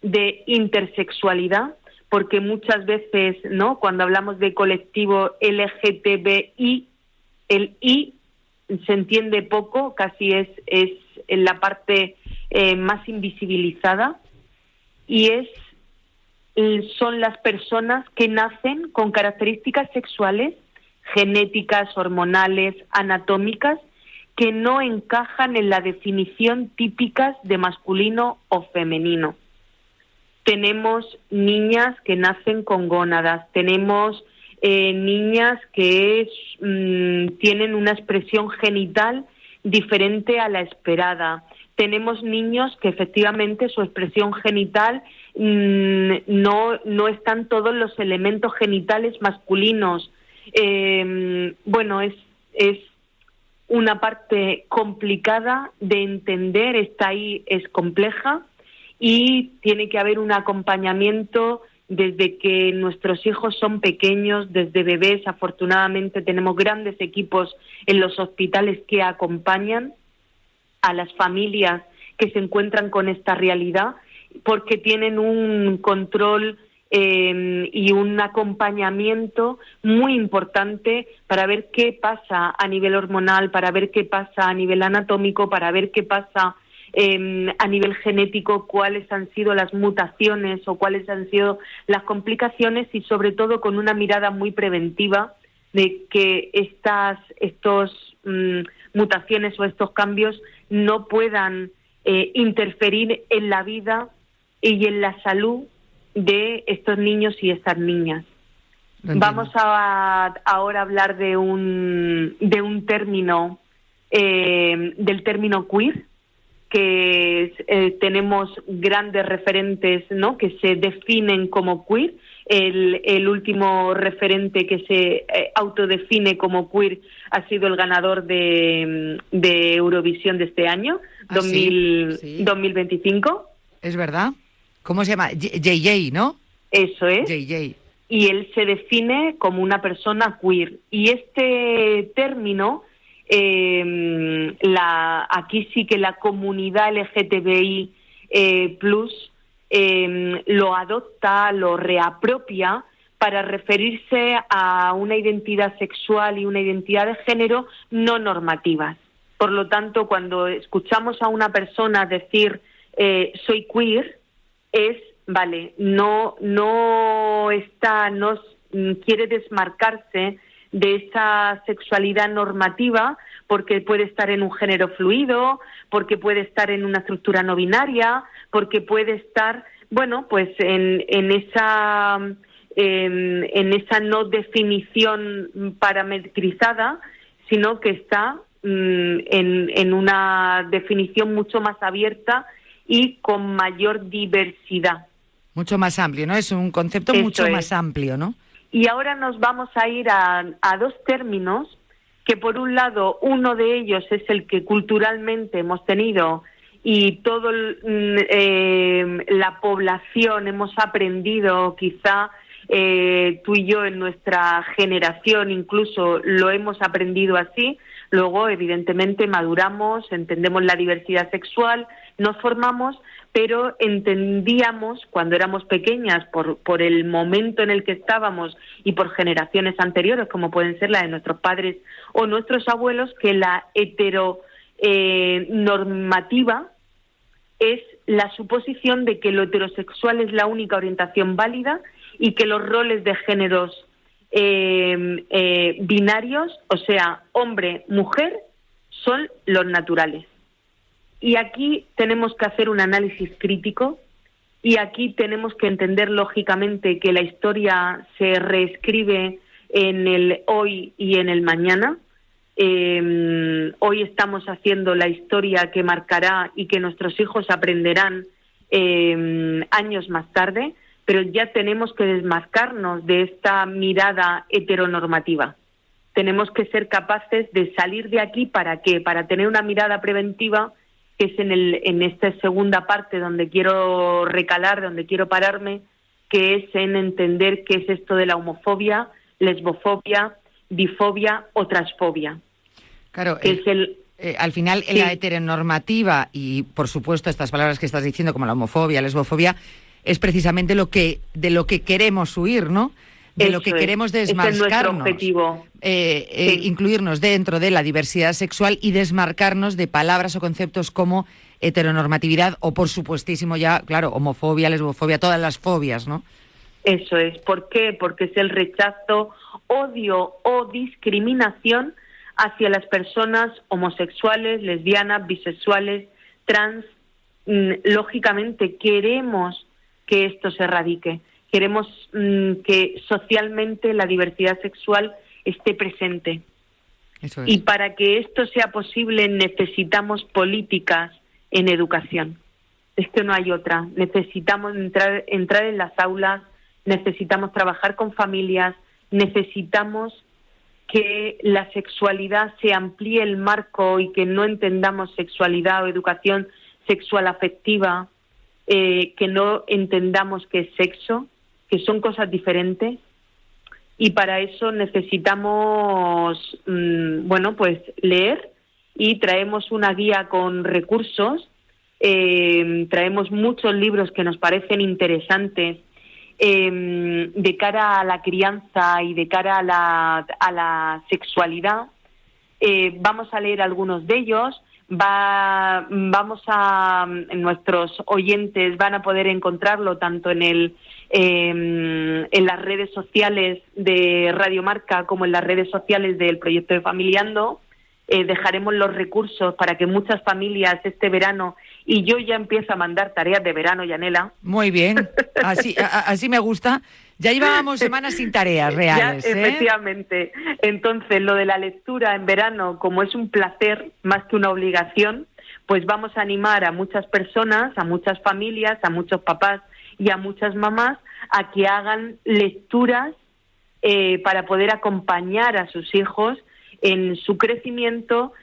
de intersexualidad, porque muchas veces, ¿no?, cuando hablamos de colectivo LGTBI, el I se entiende poco, casi es en la parte más invisibilizada, y son las personas que nacen con características sexuales, genéticas, hormonales, anatómicas, que no encajan en la definición típica de masculino o femenino. Tenemos niñas que nacen con gónadas, tenemos niñas que tienen una expresión genital diferente a la esperada. Tenemos niños que efectivamente su expresión genital no están todos los elementos genitales masculinos. Bueno, es una parte complicada de entender, está ahí, es compleja, y tiene que haber un acompañamiento desde que nuestros hijos son pequeños, desde bebés. Afortunadamente tenemos grandes equipos en los hospitales que acompañan a las familias que se encuentran con esta realidad, porque tienen un control y un acompañamiento muy importante para ver qué pasa a nivel hormonal, para ver qué pasa a nivel anatómico, para ver qué pasa a nivel genético, cuáles han sido las mutaciones o cuáles han sido las complicaciones, y sobre todo con una mirada muy preventiva de que estas mutaciones o estos cambios no puedan interferir en la vida y en la salud de estos niños y estas niñas. Vamos a ahora hablar de un término, del término queer, que tenemos grandes referentes, ¿no?, que se definen como queer. El último referente que se autodefine como queer ha sido el ganador de Eurovisión de este año, 2025. Es verdad. ¿Cómo se llama? JJ, ¿no? Eso es. JJ. Y él se define como una persona queer. Y este término, aquí sí que la comunidad LGTBI plus lo adopta, lo reapropia para referirse a una identidad sexual y una identidad de género no normativas. Por lo tanto, cuando escuchamos a una persona decir soy queer, no quiere desmarcarse de esa sexualidad normativa, porque puede estar en un género fluido, porque puede estar en una estructura no binaria, porque puede estar, bueno, pues en esa no definición parametrizada, sino que está en una definición mucho más abierta y con mayor diversidad. Mucho más amplio, ¿no? Es un concepto mucho más amplio, ¿no? Y ahora nos vamos a ir a dos términos que, por un lado, uno de ellos es el que culturalmente hemos tenido y toda la población hemos aprendido, quizá tú y yo en nuestra generación incluso lo hemos aprendido así. Luego, evidentemente, maduramos, entendemos la diversidad sexual, nos formamos, pero entendíamos cuando éramos pequeñas, por el momento en el que estábamos y por generaciones anteriores, como pueden ser la de nuestros padres o nuestros abuelos, que la heteronormativa es la suposición de que lo heterosexual es la única orientación válida y que los roles de géneros binarios, o sea, hombre-mujer, son los naturales. Y aquí tenemos que hacer un análisis crítico y aquí tenemos que entender lógicamente que la historia se reescribe en el hoy y en el mañana. Hoy estamos haciendo la historia que marcará y que nuestros hijos aprenderán años más tarde, pero ya tenemos que desmarcarnos de esta mirada heteronormativa. Tenemos que ser capaces de salir de aquí, ¿para qué? Para tener una mirada preventiva que es en esta segunda parte donde quiero recalar, donde quiero pararme, que es en entender qué es esto de la homofobia, lesbofobia, bifobia o transfobia. Claro, que es al final la heteronormativa y, por supuesto, estas palabras que estás diciendo, como la homofobia, lesbofobia, es precisamente de lo que queremos huir, ¿no? De lo que queremos desmarcarnos. Ese es nuestro objetivo. Incluirnos dentro de la diversidad sexual y desmarcarnos de palabras o conceptos como heteronormatividad o, por supuestísimo, ya, claro, homofobia, lesbofobia, todas las fobias, ¿no? Eso es. ¿Por qué? Porque es el rechazo, odio o discriminación hacia las personas homosexuales, lesbianas, bisexuales, trans. Lógicamente queremos que esto se erradique. Queremos que socialmente la diversidad sexual esté presente. Eso es. Y para que esto sea posible necesitamos políticas en educación. Es que no hay otra. Necesitamos entrar en las aulas, necesitamos trabajar con familias, necesitamos que la sexualidad se amplíe el marco y que no entendamos sexualidad o educación sexual afectiva, que no entendamos que es sexo, que son cosas diferentes, y para eso necesitamos, pues leer, y traemos una guía con recursos, traemos muchos libros que nos parecen interesantes de cara a la crianza y de cara a la sexualidad. Vamos a leer algunos de ellos. Nuestros oyentes van a poder encontrarlo tanto en las redes sociales de Radio Marca como en las redes sociales del proyecto de Familiando. Dejaremos los recursos para que muchas familias este verano, y yo ya empiezo a mandar tareas de verano, Yanela. Muy bien, así me gusta. Ya llevábamos semanas sin tareas reales. Ya, efectivamente. Entonces, lo de la lectura en verano, como es un placer más que una obligación, pues vamos a animar a muchas personas, a muchas familias, a muchos papás y a muchas mamás a que hagan lecturas para poder acompañar a sus hijos en su crecimiento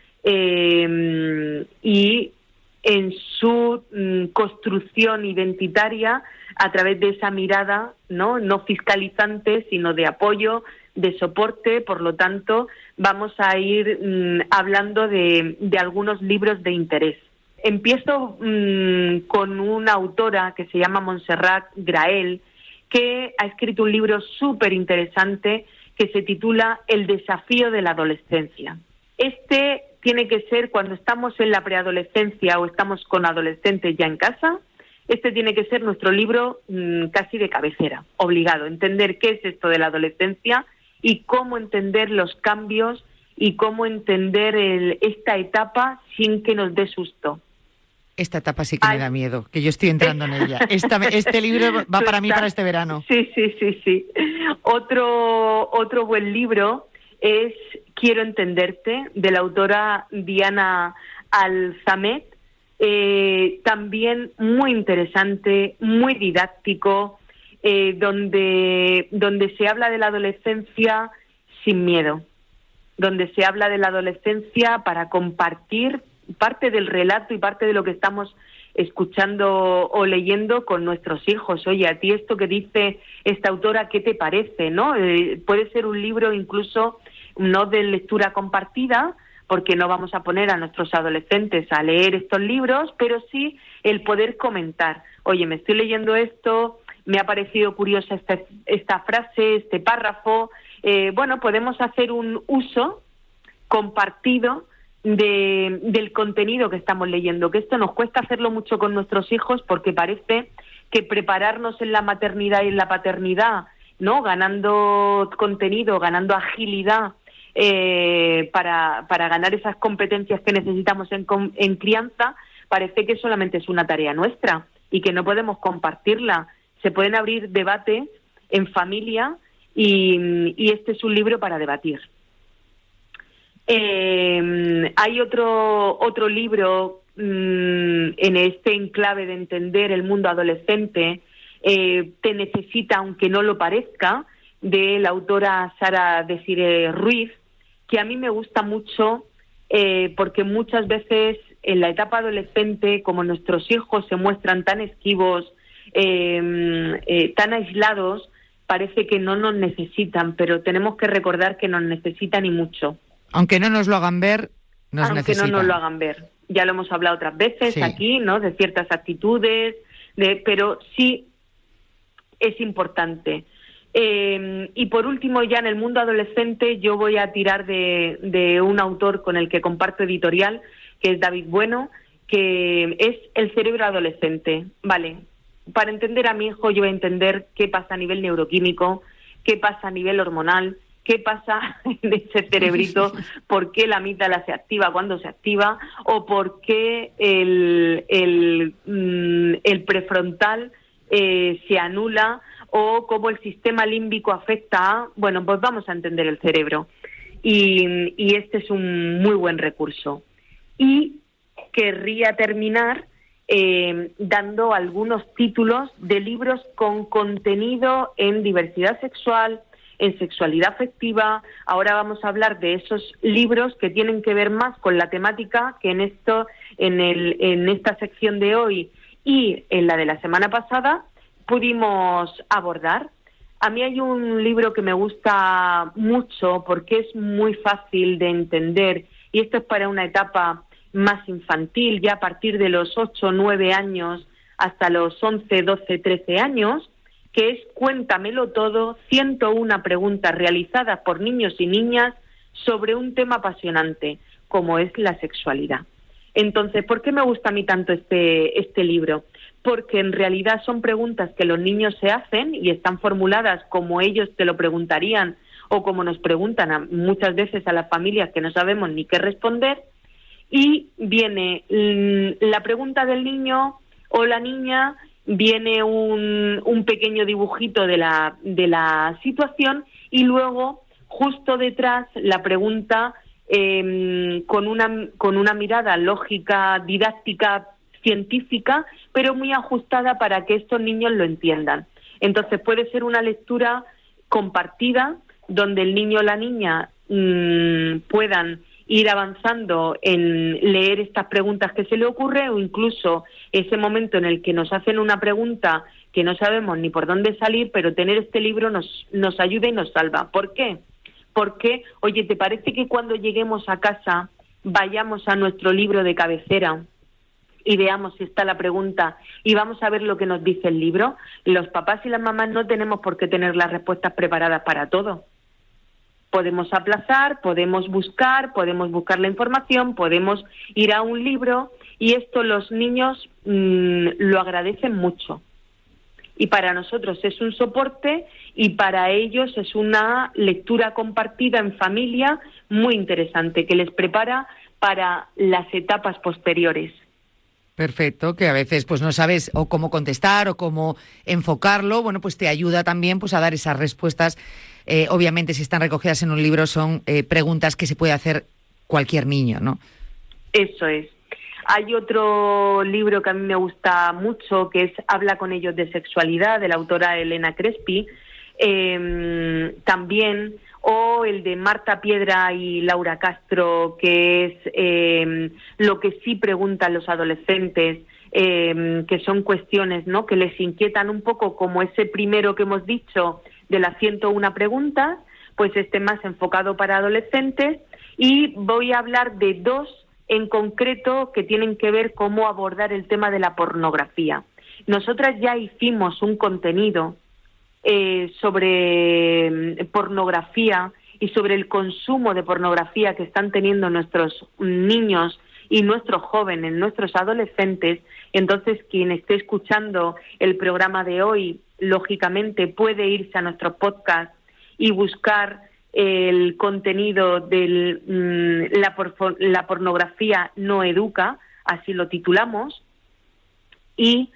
y en su construcción identitaria a través de esa mirada no fiscalizante, sino de apoyo, de soporte. Por lo tanto, vamos a ir hablando de algunos libros de interés. Empiezo con una autora que se llama Montserrat Grael, que ha escrito un libro súper interesante que se titula El desafío de la adolescencia. Este tiene que ser cuando estamos en la preadolescencia o estamos con adolescentes ya en casa. Este tiene que ser nuestro libro casi de cabecera, obligado. Entender qué es esto de la adolescencia y cómo entender los cambios y cómo entender esta etapa sin que nos dé susto. Esta etapa sí que me da miedo, que yo estoy entrando en ella. Este libro va para mí para este verano. Sí. Otro buen libro es Quiero entenderte, de la autora Diana Alzamet. También muy interesante, muy didáctico, donde se habla de la adolescencia sin miedo, donde se habla de la adolescencia para compartir parte del relato y parte de lo que estamos escuchando o leyendo con nuestros hijos. Oye, a ti esto que dice esta autora, ¿qué te parece? ¿No? Puede ser un libro incluso no de lectura compartida, porque no vamos a poner a nuestros adolescentes a leer estos libros, pero sí el poder comentar. Oye, me estoy leyendo esto, me ha parecido curiosa esta frase, este párrafo. Podemos hacer un uso compartido del contenido que estamos leyendo, que esto nos cuesta hacerlo mucho con nuestros hijos porque parece que prepararnos en la maternidad y en la paternidad, ¿no? Ganando contenido, ganando agilidad para ganar esas competencias que necesitamos en crianza, parece que solamente es una tarea nuestra y que no podemos compartirla. Se pueden abrir debates en familia y este es un libro para debatir. Hay otro libro en este enclave de entender el mundo adolescente, Te necesita aunque no lo parezca, de la autora Sara Desiré Ruiz, que a mí me gusta mucho porque muchas veces en la etapa adolescente, como nuestros hijos se muestran tan esquivos, tan aislados, parece que no nos necesitan, pero tenemos que recordar que nos necesitan y mucho. Aunque no nos lo hagan ver, nos necesitan. Aunque no nos lo hagan ver. Ya lo hemos hablado otras veces aquí, ¿no? De ciertas actitudes, pero sí es importante. Y por último, ya en el mundo adolescente, yo voy a tirar de un autor con el que comparto editorial, que es David Bueno, que es El cerebro adolescente. Vale, para entender a mi hijo yo voy a entender qué pasa a nivel neuroquímico, qué pasa a nivel hormonal, qué pasa en ese cerebrito, por qué la amígdala se activa cuando se activa, o por qué el prefrontal se anula, o cómo el sistema límbico afecta a... Bueno, pues vamos a entender el cerebro. Y este es un muy buen recurso. Y querría terminar dando algunos títulos de libros con contenido en diversidad sexual, en sexualidad afectiva. Ahora vamos a hablar de esos libros que tienen que ver más con la temática que en esta sección de hoy y en la de la semana pasada pudimos abordar. A mí hay un libro que me gusta mucho porque es muy fácil de entender, y esto es para una etapa más infantil, ya a partir de los 8 o 9 años hasta los 11, 12, 13 años, que es Cuéntamelo todo, 101 preguntas realizadas por niños y niñas sobre un tema apasionante, como es la sexualidad. Entonces, ¿por qué me gusta a mí tanto este libro? Porque en realidad son preguntas que los niños se hacen y están formuladas como ellos te lo preguntarían o como nos preguntan muchas veces a las familias que no sabemos ni qué responder, y viene la pregunta del niño o la niña, viene un pequeño dibujito de la situación y luego justo detrás la pregunta con una mirada lógica, didáctica, científica, pero muy ajustada para que estos niños lo entiendan. Entonces puede ser una lectura compartida donde el niño o la niña puedan ir avanzando en leer estas preguntas que se le ocurre, o incluso ese momento en el que nos hacen una pregunta que no sabemos ni por dónde salir, pero tener este libro nos ayuda y nos salva. ¿Por qué? Porque, oye, ¿te parece que cuando lleguemos a casa vayamos a nuestro libro de cabecera y veamos si está la pregunta y vamos a ver lo que nos dice el libro? Los papás y las mamás no tenemos por qué tener las respuestas preparadas para todo. Podemos aplazar, podemos buscar la información, podemos ir a un libro, y esto los niños lo agradecen mucho. Y para nosotros es un soporte y para ellos es una lectura compartida en familia muy interesante que les prepara para las etapas posteriores. Perfecto, que a veces pues no sabes o cómo contestar o cómo enfocarlo. Bueno, pues te ayuda también pues a dar esas respuestas. Obviamente, si están recogidas en un libro, son preguntas que se puede hacer cualquier niño, ¿no? Eso es. Hay otro libro que a mí me gusta mucho, que es Habla con ellos de sexualidad, de la autora Elena Crespi, también, o el de Marta Piedra y Laura Castro, que es lo que sí preguntan los adolescentes, que son cuestiones, ¿no?, que les inquietan un poco, como ese primero que hemos dicho de las 101 preguntas, pues más enfocado para adolescentes. Y voy a hablar de dos en concreto que tienen que ver cómo abordar el tema de la pornografía. Nosotras ya hicimos un contenido sobre pornografía y sobre el consumo de pornografía que están teniendo nuestros niños y nuestros jóvenes, nuestros adolescentes. Entonces, quien esté escuchando el programa de hoy, lógicamente puede irse a nuestros podcasts y buscar el contenido de la pornografía no educa, así lo titulamos, y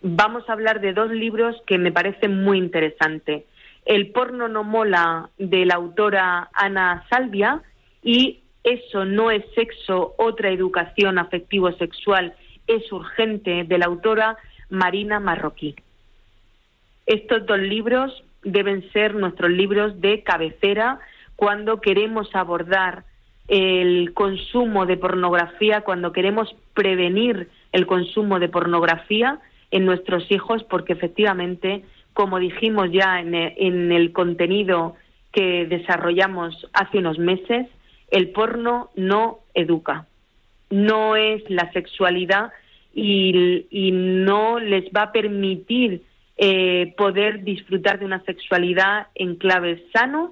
vamos a hablar de dos libros que me parecen muy interesantes. El porno no mola, de la autora Ana Salvia, y Eso no es sexo, otra educación afectivo-sexual es urgente, de la autora Marina Marroquí. Estos dos libros deben ser nuestros libros de cabecera cuando queremos abordar el consumo de pornografía, cuando queremos prevenir el consumo de pornografía en nuestros hijos, porque efectivamente, como dijimos ya en el contenido que desarrollamos hace unos meses, el porno no educa, no es la sexualidad y no les va a permitir poder disfrutar de una sexualidad en clave sana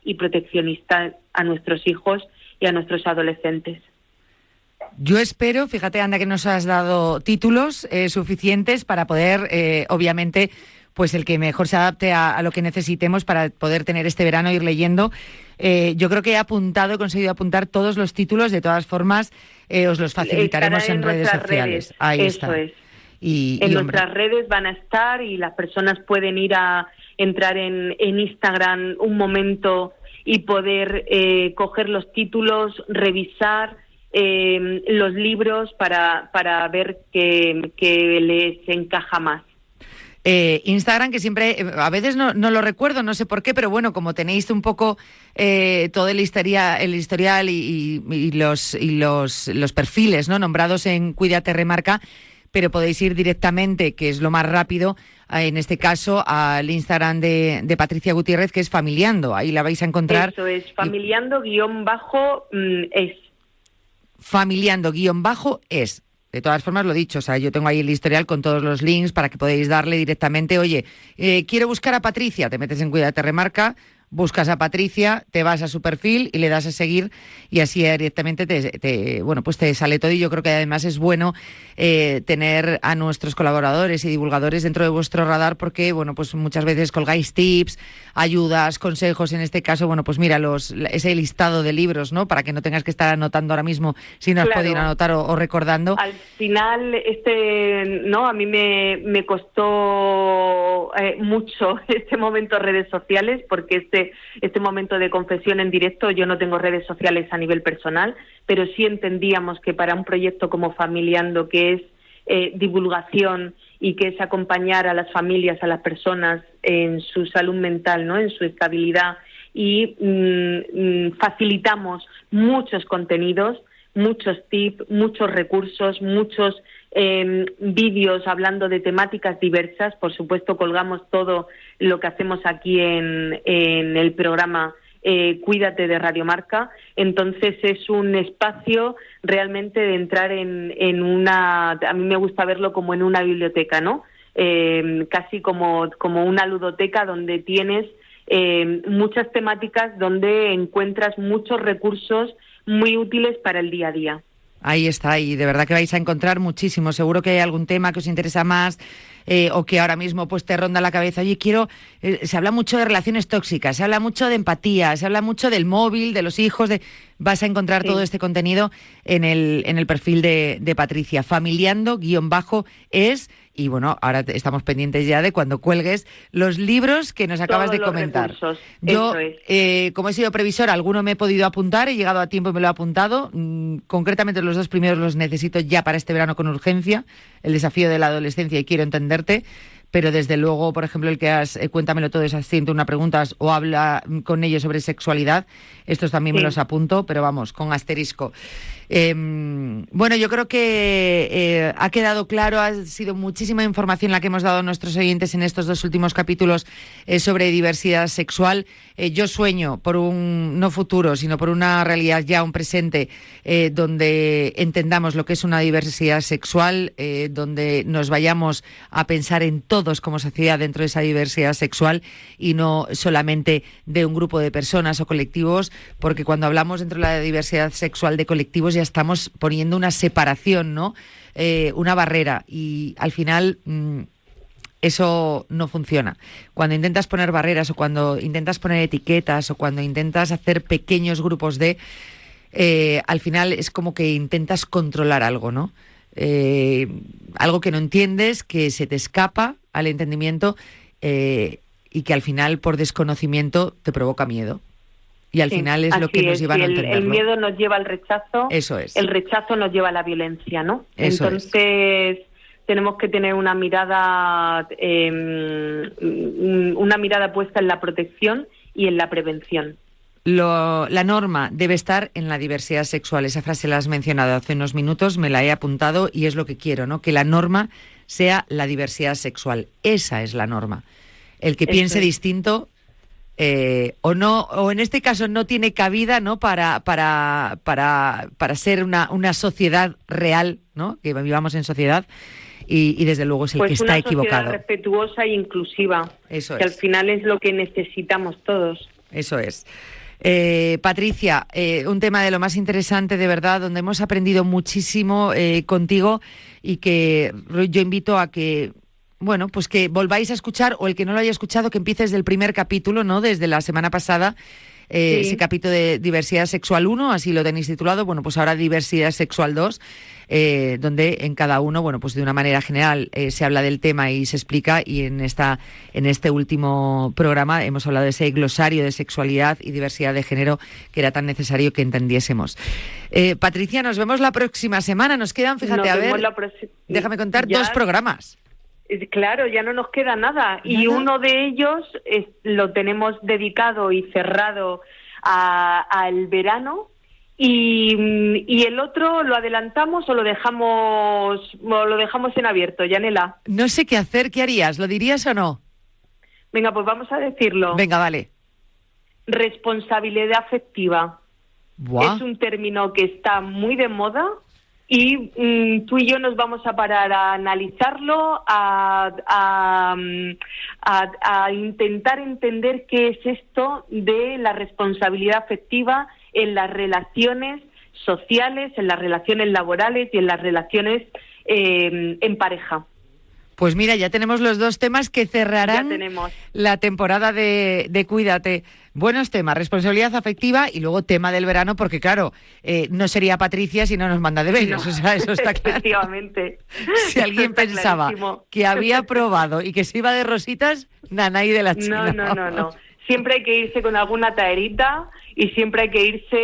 y proteccionista a nuestros hijos y a nuestros adolescentes. Yo espero, fíjate, Anda, que nos has dado títulos suficientes para poder, obviamente, pues el que mejor se adapte a lo que necesitemos para poder tener este verano, ir leyendo. Yo creo que he conseguido apuntar todos los títulos, de todas formas, os los facilitaremos en redes sociales. Ahí Eso está. Es. En nuestras redes van a estar y las personas pueden entrar en Instagram un momento y poder coger los títulos, revisar los libros para ver qué les encaja más. Instagram, que siempre, a veces no lo recuerdo, no sé por qué, pero bueno, como tenéis un poco todo el historial y los perfiles, ¿no?, nombrados en Cuídate Remarca, pero podéis ir directamente, que es lo más rápido, en este caso, al Instagram de Patricia Gutiérrez, que es Familiando. Ahí la vais a encontrar. Eso es, Familiando_es. Familiando_es. De todas formas, lo dicho, o sea, yo tengo ahí el historial con todos los links para que podáis darle directamente, oye, quiero buscar a Patricia, te metes en Cuídate Remarca, buscas a Patricia, te vas a su perfil y le das a seguir y así directamente te sale todo. Y yo creo que además es bueno tener a nuestros colaboradores y divulgadores dentro de vuestro radar, porque bueno, pues muchas veces colgáis tips, ayudas, consejos. En este caso, bueno, pues mira, ese listado de libros, ¿no?, para que no tengas que estar anotando ahora mismo si no has podido anotar o recordando. Al final, a mí me costó mucho este momento redes sociales, porque este momento de confesión en directo, yo no tengo redes sociales a nivel personal, pero sí entendíamos que para un proyecto como Familiando, que es divulgación y que es acompañar a las familias, a las personas en su salud mental, ¿no?, en su estabilidad, y facilitamos muchos contenidos, muchos tips, muchos recursos, muchos vídeos hablando de temáticas diversas. Por supuesto, colgamos todo lo que hacemos aquí en el programa Cuídate de Radio Marca. Entonces es un espacio realmente de entrar en una, a mí me gusta verlo como en una biblioteca, ¿no? Casi como una ludoteca donde tienes muchas temáticas, donde encuentras muchos recursos muy útiles para el día a día. Ahí está, y de verdad que vais a encontrar muchísimo. Seguro que hay algún tema que os interesa más o que ahora mismo pues te ronda la cabeza. Oye, se habla mucho de relaciones tóxicas, se habla mucho de empatía, se habla mucho del móvil, de los hijos. Vas a encontrar todo este contenido en el perfil de Patricia, Familiando_es. Y bueno, ahora estamos pendientes ya de cuando cuelgues los libros que nos acabas de comentar. Recursos. Yo, como he sido previsora, alguno me he podido apuntar, he llegado a tiempo y me lo he apuntado. Concretamente los 2 primeros los necesito ya para este verano con urgencia. El desafío de la adolescencia y quiero entenderte. Pero desde luego, por ejemplo, el que cuéntamelo todo, es haciendo una pregunta o habla con ellos sobre sexualidad. Estos también me los apunto, pero vamos, con asterisco. Bueno, yo creo que ha quedado claro, ha sido muchísima información la que hemos dado a nuestros oyentes en estos 2 últimos capítulos sobre diversidad sexual. Yo sueño por un no futuro, sino por una realidad ya, un presente, donde entendamos lo que es una diversidad sexual, donde nos vayamos a pensar en todos como sociedad dentro de esa diversidad sexual y no solamente de un grupo de personas o colectivos, porque cuando hablamos dentro de la diversidad sexual de colectivos ya estamos poniendo una separación, ¿no? Una barrera, y al final eso no funciona. Cuando intentas poner barreras o cuando intentas poner etiquetas o cuando intentas hacer pequeños grupos al final es como que intentas controlar algo, ¿no? Algo que no entiendes, que se te escapa al entendimiento y que al final por desconocimiento te provoca miedo. Y al final es lo que nos lleva a no entenderlo. El miedo nos lleva al rechazo. Eso es. El rechazo nos lleva a la violencia, ¿no? Eso Entonces tenemos que tener una mirada puesta en la protección y en la prevención. la norma debe estar en la diversidad sexual. Esa frase la has mencionado hace unos minutos, me la he apuntado y es lo que quiero, ¿no? Que la norma sea la diversidad sexual. Esa es la norma. El que piense distinto o no, o en este caso no tiene cabida, ¿no? Para ser una sociedad real, ¿no? Que vivamos en sociedad. Y desde luego es el que está equivocado. Una sociedad respetuosa e inclusiva. Eso que es. Al final es lo que necesitamos todos. Eso es. Patricia, un tema de lo más interesante, de verdad, donde hemos aprendido muchísimo contigo y que yo invito a que, bueno, pues que volváis a escuchar, o el que no lo haya escuchado, que empiece desde el primer capítulo, ¿no? Desde la semana pasada. Ese capítulo de Diversidad Sexual 1, así lo tenéis titulado, bueno, pues ahora Diversidad Sexual 2, donde en cada uno, bueno, pues de una manera general se habla del tema y se explica, y en este último programa hemos hablado de ese glosario de sexualidad y diversidad de género que era tan necesario que entendiésemos. Patricia, nos vemos la próxima semana, nos quedan, fíjate, déjame contar, 2 programas. Claro, ya no nos queda nada. Y uno de ellos lo tenemos dedicado y cerrado al verano, y el otro lo adelantamos o lo dejamos en abierto, Yanela. No sé qué hacer, ¿qué harías? ¿Lo dirías o no? Venga, pues vamos a decirlo. Venga, vale. Responsabilidad afectiva. Buah. Es un término que está muy de moda. Y tú y yo nos vamos a parar a analizarlo, a intentar entender qué es esto de la responsabilidad afectiva en las relaciones sociales, en las relaciones laborales y en las relaciones en pareja. Pues mira, ya tenemos los 2 temas que cerrarán la temporada de Cuídate. Buenos temas, responsabilidad afectiva y luego tema del verano, porque claro, no sería Patricia si no nos manda deberes, o sea, eso está claro. Efectivamente. Si alguien pensaba que había probado y que se iba de rositas, nanay de la China. No. Siempre hay que irse con alguna taerita y siempre hay que irse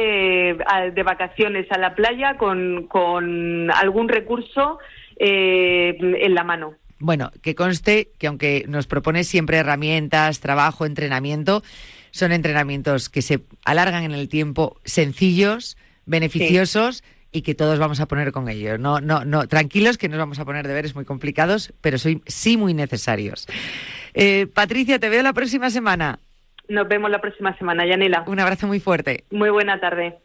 de vacaciones a la playa con algún recurso en la mano. Bueno, que conste que aunque nos propones siempre herramientas, trabajo, entrenamiento, son entrenamientos que se alargan en el tiempo, sencillos, beneficiosos y que todos vamos a poner con ellos. No, tranquilos que nos vamos a poner deberes muy complicados, pero sí muy necesarios. Patricia, te veo la próxima semana. Nos vemos la próxima semana, Yanela. Un abrazo muy fuerte. Muy buena tarde.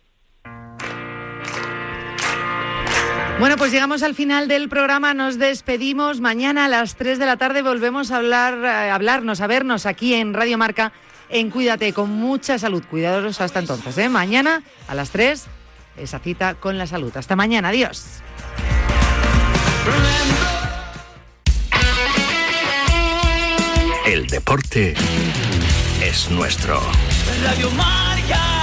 Bueno, pues llegamos al final del programa, nos despedimos. Mañana a las 3 de la tarde volvemos a vernos aquí en Radio Marca, en Cuídate, con mucha salud. Cuidados hasta entonces, Mañana a las 3, esa cita con la salud. Hasta mañana, adiós. El deporte es nuestro. Radio Marca.